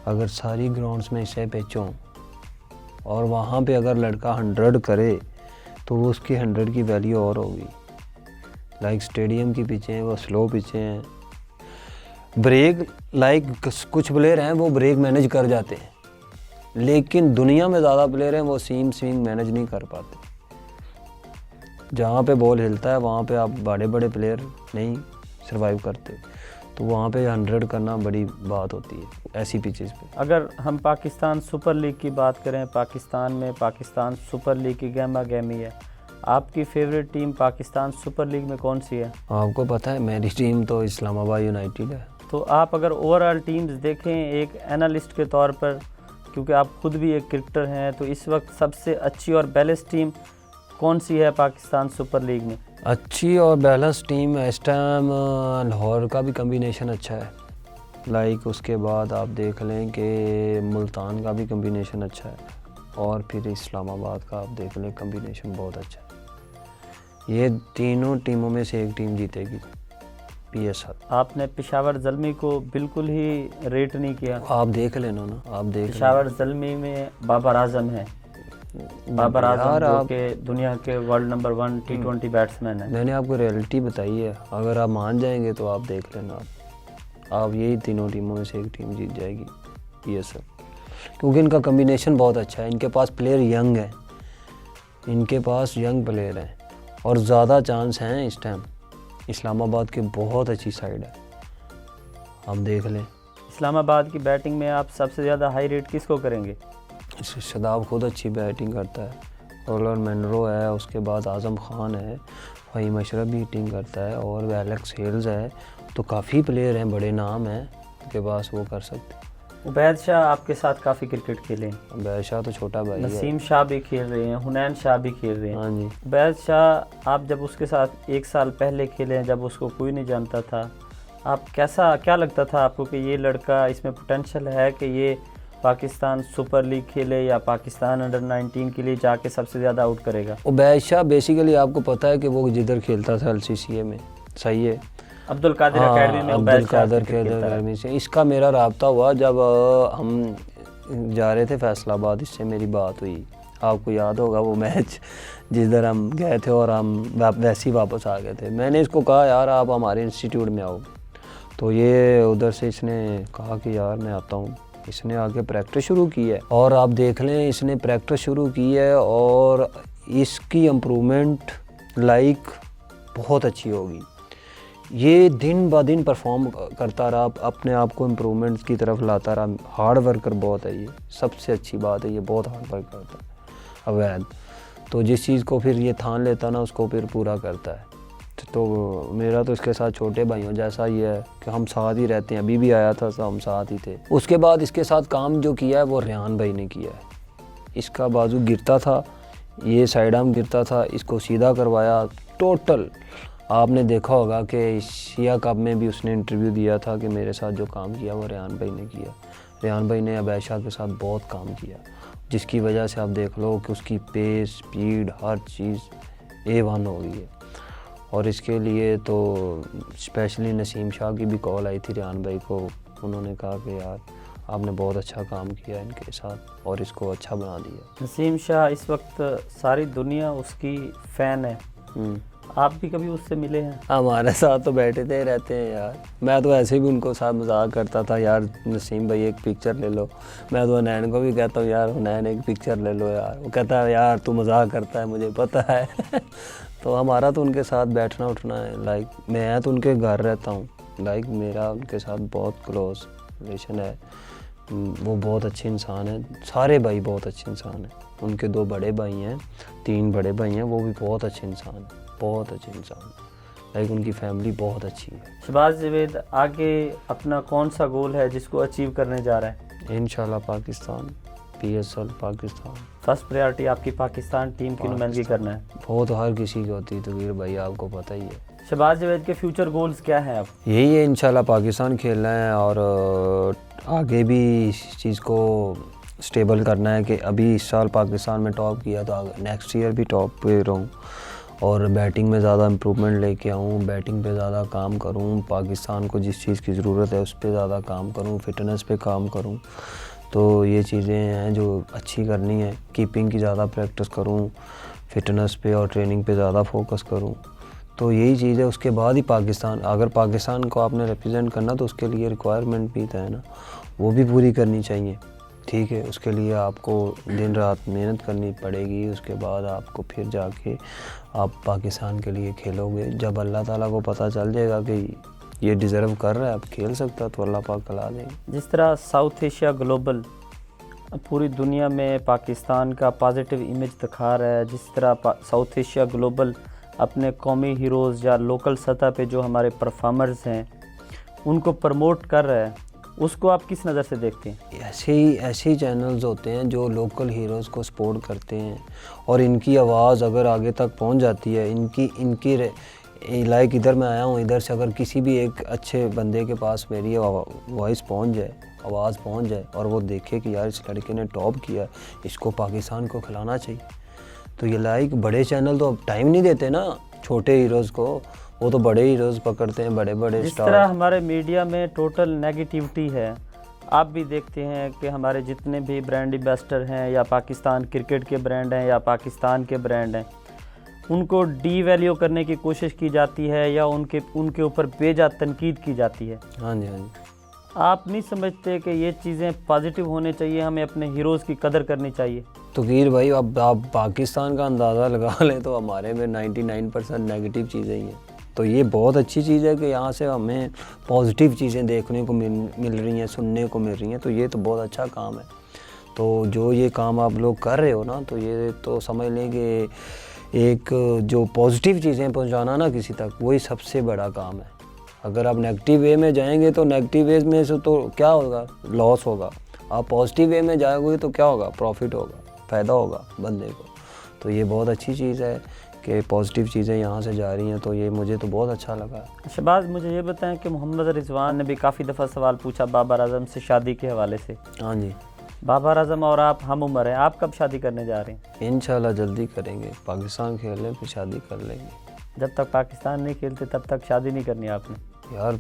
اگر ساری گراؤنڈس میں اسے پچ ہوں اور وہاں پہ اگر لڑکا 100 کرے تو وہ اس کی 100 کی ویلیو اور ہوگی. لائک اسٹیڈیم کی پچیں ہیں وہ سلو پچیں ہیں, بریک لائک کچھ پلیئر ہیں وہ بریک مینج کر جاتے ہیں, لیکن دنیا میں زیادہ پلیئر ہیں وہ سیم سوئنگ مینج نہیں کر پاتے. جہاں پہ بال ہلتا ہے وہاں پہ آپ بڑے پلیئر نہیں سروائیو کرتے, تو وہاں پہ 100 کرنا بڑی بات ہوتی ہے ایسی پچز پہ. اگر ہم پاکستان سپر لیگ کی بات کریں, پاکستان میں پاکستان سپر لیگ کی گہما گہمی ہے, آپ کی favourite team Pakistan super league میں کون سی ہے؟ آپ کو پتہ ہے میری ٹیم تو اسلام آباد یونائٹیڈ ہے. تو آپ اگر اوور آل ٹیمز دیکھیں ایک اینالسٹ کے طور پر, کیونکہ آپ خود بھی ایک کرکٹر ہیں, تو اس وقت سب سے اچھی اور بیلنس ٹیم کون سی ہے پاکستان سپر لیگ میں؟ اچھی اور بیلنس ٹیم اس ٹائم لاہور کا بھی کمبینیشن اچھا ہے. لائک اس کے بعد آپ دیکھ لیں کہ ملتان کا بھی کمبینیشن اچھا ہے, اور پھر اسلام آباد کا آپ دیکھ لیں کمبینیشن بہت اچھا ہے. یہ تینوں ٹیموں میں سے ایک ٹیم جیتے گی پی ایس ایل. آپ نے پشاور زلمی کو بالکل ہی ریٹ نہیں کیا. آپ دیکھ لینا نا, آپ دیکھ پشاور زلمی میں بابر اعظم ہے, بابر اعظم جو کہ دنیا کے ورلڈ نمبر 1 T20 بیٹسمین ہے. میں نے آپ کو ریئلٹی بتائی ہے, اگر آپ مان جائیں گے تو آپ دیکھ لینا, آپ یہی تینوں ٹیموں میں سے ایک ٹیم جیت جائے گی پی ایس ایل, کیونکہ ان کا کمبینیشن بہت اچھا ہے. ان کے پاس پلیئر ینگ ہیں, ان کے پاس ینگ پلیئر ہیں, اور زیادہ چانس ہیں اس ٹائم. اسلام آباد کی بہت اچھی سائیڈ ہے, آپ دیکھ لیں. اسلام آباد کی بیٹنگ میں آپ سب سے زیادہ ہائی ریٹ کس کو کریں گے؟ شاداب خود اچھی بیٹنگ کرتا ہے, رولر مینرو ہے, اس کے بعد اعظم خان ہے, فہیم اشرف بھی ہٹنگ کرتا ہے, اور ایلیکس ہیلز ہے. تو کافی پلیئر ہیں, بڑے نام ہیں ان کے پاس, وہ کر سکتے ہیں. عبید شاہ آپ کے ساتھ کافی کرکٹ کھیلے ہیں. عبید شاہ تو چھوٹا بھائی ہے. نسیم شاہ بھی کھیل رہے ہیں, حنین شاہ بھی کھیل رہے ہیں. ہاں جی. عبید شاہ آپ جب اس کے ساتھ 1 سال پہلے کھیلے ہیں, جب اس کو کوئی نہیں جانتا تھا, آپ کیا لگتا تھا آپ کو کہ یہ لڑکا اس میں پوٹینشیل ہے کہ یہ پاکستان سپر لیگ کھیلے یا پاکستان انڈر 19 کے لیے جا کے سب سے زیادہ آؤٹ کرے گا؟ عبید شاہ بیسیکلی آپ کو پتہ ہے کہ وہ جدھر کھیلتا تھا LCCA میں, صحیح ہے, عبدالقادر اکیڈمی میں عبدالقادر اکیڈمی سے اس کا میرا رابطہ ہوا جب ہم جا رہے تھے فیصل آباد, اس سے میری بات ہوئی. آپ کو یاد ہوگا وہ میچ جس در ہم گئے تھے اور ہم ویسے ہی واپس آ گئے تھے. میں نے اس کو کہا یار آپ ہمارے انسٹیٹیوٹ میں آؤ, تو یہ ادھر سے اس نے کہا کہ یار میں آتا ہوں. اس نے آگے پریکٹس شروع کی ہے, اور آپ دیکھ لیں اس نے پریکٹس شروع کی ہے, اور اس کی امپرومنٹ لائک بہت اچھی ہوگی. یہ دن با دن پرفارم کرتا رہا, اپنے آپ کو امپرومنٹس کی طرف لاتا رہا. ہارڈ ورکر بہت ہے, یہ سب سے اچھی بات ہے, یہ بہت ہارڈ ورک کرتا ہے عبید. تو جس چیز کو پھر یہ تھان لیتا نا اس کو پھر پورا کرتا ہے. تو میرا تو اس کے ساتھ چھوٹے بھائیوں جیسا یہ ہے کہ ہم ساتھ ہی رہتے ہیں. ابھی بھی آیا تھا تو ہم ساتھ ہی تھے. اس کے بعد اس کے ساتھ کام جو کیا ہے وہ ریحان بھائی نے کیا ہے. اس کا بازو گرتا تھا, یہ سائیڈ آرم گرتا تھا, اس کو سیدھا کروایا. ٹوٹل آپ نے دیکھا ہوگا کہ ایشیا کپ میں بھی اس نے انٹرویو دیا تھا کہ میرے ساتھ جو کام کیا وہ ریحان بھائی نے کیا. ریحان بھائی نے عبید شاہ کے ساتھ بہت کام کیا, جس کی وجہ سے آپ دیکھ لو کہ اس کی پیس, سپیڈ, ہر چیز A1 ہو گئی ہے. اور اس کے لیے تو اسپیشلی نسیم شاہ کی بھی کال آئی تھی ریان بھائی کو. انہوں نے کہا کہ یار آپ نے بہت اچھا کام کیا ان کے ساتھ اور اس کو اچھا بنا دیا. نسیم شاہ اس وقت ساری دنیا اس کی فین ہے. آپ بھی کبھی اس سے ملے ہیں؟ ہمارے ساتھ تو بیٹھے تھے رہتے ہیں یار. میں تو ایسے بھی ان کو ساتھ مذاق کرتا تھا یار نسیم بھائی ایک پکچر لے لو. میں تو حنین کو بھی کہتا ہوں یار حنین ایک پکچر لے لو یار. وہ کہتا ہے یار تو مذاق کرتا ہے مجھے پتہ ہے. تو ہمارا تو ان کے ساتھ بیٹھنا اٹھنا ہے. لائک میں تو ان کے گھر رہتا ہوں. لائک میرا ان کے ساتھ بہت کلوز ریلیشن ہے. وہ بہت اچھے انسان ہیں. سارے بھائی بہت اچھے انسان ہیں. ان کے 2 بڑے بھائی ہیں, 3 بڑے بھائی ہیں, وہ بھی بہت اچھے انسان ہیں. بہت اچھے انسان ہیں. لائک ان کی فیملی بہت اچھی ہے. شہباز جاوید آگے اپنا کون سا گول ہے جس کو اچیو کرنے جا رہے ہیں؟ انشاءاللہ Pakistan, PSL Pakistan. First priority آپ کی پاکستان ٹیم کی نمائندگی کرنا ہے. وہ تو ہر کسی کی ہوتی ہے تقیر بھائی, آپ کو پتہ ہی ہے. شہباز جاوید کے فیوچر گولز کیا ہیں اب؟ یہی ہے انشاءاللہ پاکستان کھیلنا ہے اور آگے بھی اس چیز کو سٹیبل کرنا ہے کہ ابھی اس سال پاکستان میں ٹاپ کیا تو نیکسٹ ایئر بھی ٹاپ پہ رہوں اور بیٹنگ میں زیادہ امپرومنٹ لے کے آؤں. بیٹنگ پہ زیادہ کام کروں. پاکستان کو جس چیز کی ضرورت ہے اس پہ زیادہ کام کروں. فٹنس پہ کام کروں. تو یہ چیزیں ہیں جو اچھی کرنی ہے. کیپنگ کی زیادہ پریکٹس کروں. فٹنس پہ اور ٹریننگ پہ زیادہ فوکس کروں. تو یہی چیز ہے. اس کے بعد ہی پاکستان, اگر پاکستان کو آپ نے ریپرزینٹ کرنا تو اس کے لیے ریکوائرمنٹ بھی ہے نا, وہ بھی پوری کرنی چاہیے. ٹھیک ہے, اس کے لیے آپ کو دن رات محنت کرنی پڑے گی. اس کے بعد آپ کو پھر جا کے آپ پاکستان کے لیے کھیلو گے. جب اللہ تعالیٰ کو پتہ چل جائے گا کہ یہ ڈیزرو کر رہا ہے اب کھیل سکتا تو اللہ پاک کھلا دیں گے. جس طرح ساؤتھ ایشیا گلوبل پوری دنیا میں پاکستان کا پازیٹیو امیج دکھا رہا ہے, جس طرح ساؤتھ ایشیا گلوبل اپنے قومی ہیروز یا لوکل سطح پہ جو ہمارے پرفارمرز ہیں ان کو پروموٹ کر رہا ہے, اس کو آپ کس نظر سے دیکھتے ہیں؟ ایسے ہی چینلز ہوتے ہیں جو لوکل ہیروز کو سپورٹ کرتے ہیں اور ان کی آواز اگر آگے تک پہنچ جاتی ہے, ان کی لائک ادھر میں آیا ہوں, ادھر سے اگر کسی بھی ایک اچھے بندے کے پاس میری وائس پہنچ جائے, آواز پہنچ جائے اور وہ دیکھے کہ یار اس لڑکے نے ٹاپ کیا, اس کو پاکستان کو کھلانا چاہیے. تو یہ لائک بڑے چینل تو اب ٹائم نہیں دیتے نا چھوٹے ہیروز کو, وہ تو بڑے ہیروز پکڑتے ہیں, بڑے بڑے جس طرح ہمارے میڈیا میں ٹوٹل نیگیٹیوٹی ہے. آپ بھی دیکھتے ہیں کہ ہمارے جتنے بھی برانڈ ایمبیسڈر ہیں یا پاکستان کرکٹ کے برانڈ ہیں یا پاکستان کے برانڈ ہیں, ان کو ڈی ویلیو کرنے کی کوشش کی جاتی ہے یا ان کے اوپر بے جا تنقید کی جاتی ہے. ہاں جی. آپ نہیں سمجھتے کہ یہ چیزیں پازیٹیو ہونے چاہیے, ہمیں اپنے ہیروز کی قدر کرنی چاہیے؟ تقیر بھائی اب آپ پاکستان کا اندازہ لگا لیں تو ہمارے میں 99% نیگیٹیو چیزیں ہی ہیں. تو یہ بہت اچھی چیز ہے کہ یہاں سے ہمیں پازیٹیو چیزیں دیکھنے کو مل رہی ہیں, سننے کو مل رہی ہیں. تو یہ تو بہت اچھا کام ہے. تو جو یہ کام آپ لوگ کر رہے ہو نا, تو یہ تو سمجھ لیں کہ ایک جو پازیٹیو چیزیں پہنچانا نا کسی تک, وہی سب سے بڑا کام ہے. اگر آپ نیگیٹیو وے میں جائیں گے تو نیگیٹیو وے میں سے تو کیا ہوگا, لاس ہوگا. آپ پازیٹیو وے میں جائیں گے تو کیا ہوگا, پروفٹ ہوگا, فائدہ ہوگا بندے کو. تو یہ بہت اچھی چیز ہے کہ پازیٹیو چیزیں یہاں سے جا رہی ہیں. تو یہ مجھے تو بہت اچھا لگا. شہباز مجھے یہ بتائیں کہ محمد رضوان نے بھی کافی دفعہ سوال پوچھا بابر اعظم سے شادی کے حوالے سے. ہاں جی. بابر اعظم اور آپ ہم عمر ہیں, آپ کب شادی کرنے جا رہے ہیں؟ انشاءاللہ جلدی کریں گے. پاکستان کھیل لیں پھر شادی کر لیں گے. جب تک پاکستان نہیں کھیلتے تب تک شادی نہیں کرنی آپ نے؟ یار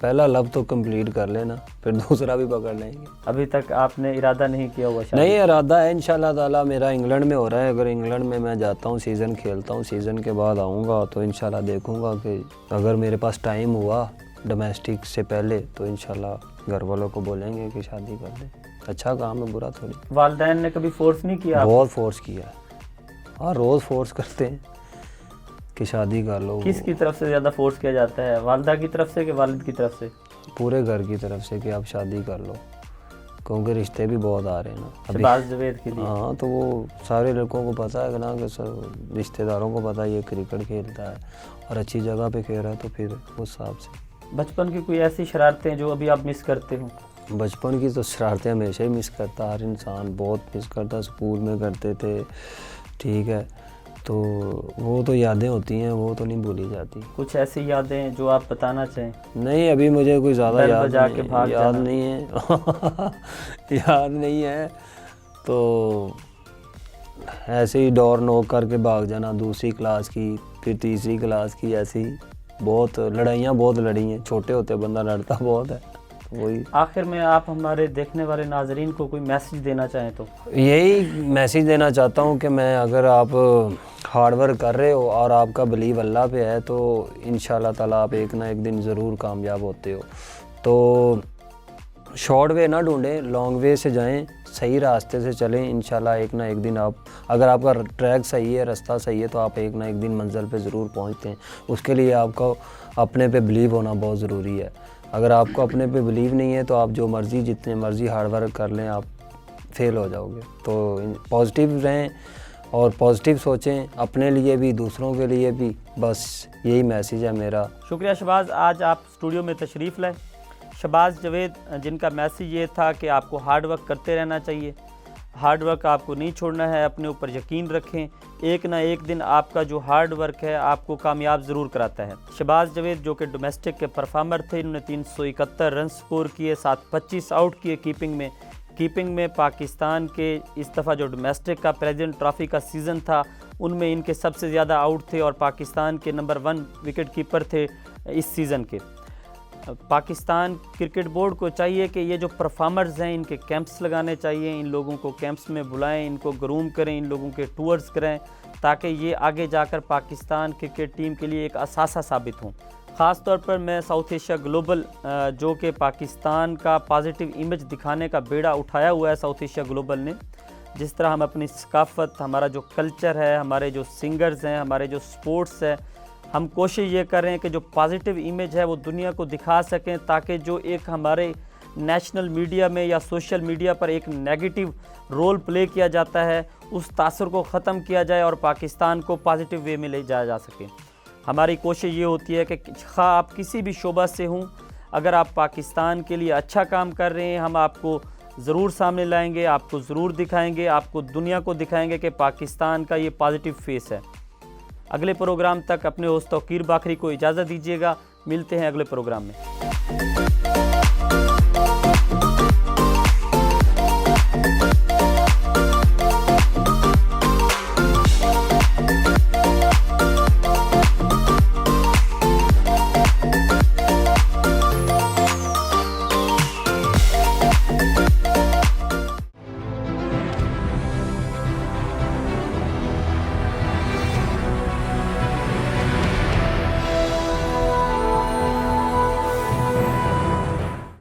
پہلا لب تو کمپلیٹ کر لینا, پھر دوسرا بھی پکڑ لیں گے. ابھی تک آپ نے ارادہ نہیں کیا ہوا شادی؟ نہیں, ارادہ ہے انشاءاللہ تعالیٰ. میرا انگلینڈ میں ہو رہا ہے. اگر انگلینڈ میں میں جاتا ہوں, سیزن کھیلتا ہوں, سیزن کے بعد آؤں گا تو انشاءاللہ دیکھوں گا کہ اگر میرے پاس ٹائم ہوا ڈومیسٹک سے پہلے تو انشاءاللہ گھر والوں کو بولیں گے کہ شادی کر لیں. اچھا کام ہے, برا تھوڑی. والدین نے کبھی فورس نہیں کیا؟ بہت فورس کیا ہے. ہاں, روز فورس کرتے ہیں کہ شادی کر لو. کس کی طرف سے زیادہ فورس کیا جاتا ہے, والدہ کی طرف سے کہ والد کی طرف سے؟ پورے گھر کی طرف سے کہ آپ شادی کر لو, کیونکہ رشتے بھی بہت آ رہے ہیں نا شہباز جاوید کے لیے. ہاں, تو وہ سارے لڑکوں کو پتہ ہے نا, کہ رشتہ داروں کو پتہ ہے یہ کرکٹ کھیلتا ہے اور اچھی جگہ پہ کھیل رہا ہے, تو پھر اس حساب سے. بچپن کی کوئی ایسی شرارتیں جو ابھی آپ مس کرتے ہوں؟ بچپن کی تو شرارتیں ہمیشہ ہی مس کرتا, ہر انسان بہت مس کرتا. اسکول میں کرتے تھے, ٹھیک ہے, تو وہ تو یادیں ہوتی ہیں, وہ تو نہیں بھولی جاتی. کچھ ایسی یادیں جو آپ بتانا چاہیں؟ نہیں, ابھی مجھے کوئی زیادہ یاد نہیں ہے. یاد نہیں ہے. تو ایسے ہی ڈور نوک کر کے بھاگ جانا, دوسری کلاس کی پھر تیسری کلاس کی، ایسی بہت لڑائیاں بہت لڑی ہیں، چھوٹے ہوتے بندہ لڑتا بہت ہے. وہی آخر میں آپ ہمارے دیکھنے والے ناظرین کو کوئی میسج دینا چاہیں تو؟ یہی میسج دینا چاہتا ہوں کہ میں اگر آپ ہارڈ ورک کر رہے ہو اور آپ کا بلیو اللہ پہ ہے تو انشاءاللہ تعالیٰ آپ ایک نہ ایک دن ضرور کامیاب ہوتے ہو. تو شارٹ وے نہ ڈھونڈیں، لانگ وے سے جائیں، صحیح راستے سے چلیں، انشاءاللہ ایک نہ ایک دن آپ، اگر آپ کا ٹریک صحیح ہے، رستہ صحیح ہے، تو آپ ایک نہ ایک دن منزل پہ ضرور پہنچتے ہیں. اس کے لیے آپ کو اپنے پہ بلیو ہونا بہت ضروری ہے. اگر آپ کو اپنے پہ بلیو نہیں ہے تو آپ جو مرضی جتنے مرضی ہارڈ ورک کر لیں آپ فیل ہو جاؤ گے. تو پازیٹیو رہیں اور پازیٹیو سوچیں، اپنے لیے بھی دوسروں کے لیے بھی. بس یہی میسیج ہے میرا. شکریہ شہباز، آج آپ اسٹوڈیو میں تشریف لائے. شہباز جاوید جن کا میسیج یہ تھا کہ آپ کو ہارڈ ورک کرتے رہنا چاہیے، ہارڈ ورک آپ کو نہیں چھوڑنا ہے، اپنے اوپر یقین رکھیں، ایک نہ ایک دن آپ کا جو ہارڈ ورک ہے آپ کو کامیاب ضرور کراتا ہے. شہباز جاوید جو کہ ڈومیسٹک کے پرفارمر تھے، انہوں نے 371 رن سکور کیے، 25 آؤٹ کیے کیپنگ میں پاکستان کے اس دفعہ جو ڈومیسٹک کا پریزیڈنٹ ٹرافی کا سیزن تھا ان میں ان کے سب سے زیادہ آؤٹ تھے اور پاکستان کے نمبر 1 وکٹ کیپر تھے اس سیزن کے. پاکستان کرکٹ بورڈ کو چاہیے کہ یہ جو پرفارمرز ہیں ان کے کیمپس لگانے چاہیے، ان لوگوں کو کیمپس میں بلائیں، ان کو گروم کریں، ان لوگوں کے ٹورز کریں تاکہ یہ آگے جا کر پاکستان کرکٹ ٹیم کے لیے ایک اثاثہ ثابت ہوں. خاص طور پر میں ساؤتھ ایشیا گلوبل جو کہ پاکستان کا پازیٹیو امیج دکھانے کا بیڑا اٹھایا ہوا ہے ساؤتھ ایشیا گلوبل نے، جس طرح ہم اپنی ثقافت، ہمارا جو کلچر ہے، ہمارے جو سنگرز ہیں، ہمارے جو سپورٹس ہے، ہم کوشش یہ کر رہے ہیں کہ جو پازیٹیو امیج ہے وہ دنیا کو دکھا سکیں تاکہ جو ایک ہمارے نیشنل میڈیا میں یا سوشل میڈیا پر ایک نیگیٹو رول پلے کیا جاتا ہے اس تاثر کو ختم کیا جائے اور پاکستان کو پازیٹیو وے میں لے جایا جا سکے. ہماری کوشش یہ ہوتی ہے کہ خواہ آپ کسی بھی شعبہ سے ہوں، اگر آپ پاکستان کے لیے اچھا کام کر رہے ہیں ہم آپ کو ضرور سامنے لائیں گے، آپ کو ضرور دکھائیں گے، آپ کو دنیا کو دکھائیں گے کہ پاکستان کا یہ پازیٹیو فیس ہے. اگلے پروگرام تک اپنے ہوسٹ توقیر باکری کو اجازت دیجیے گا، ملتے ہیں اگلے پروگرام میں.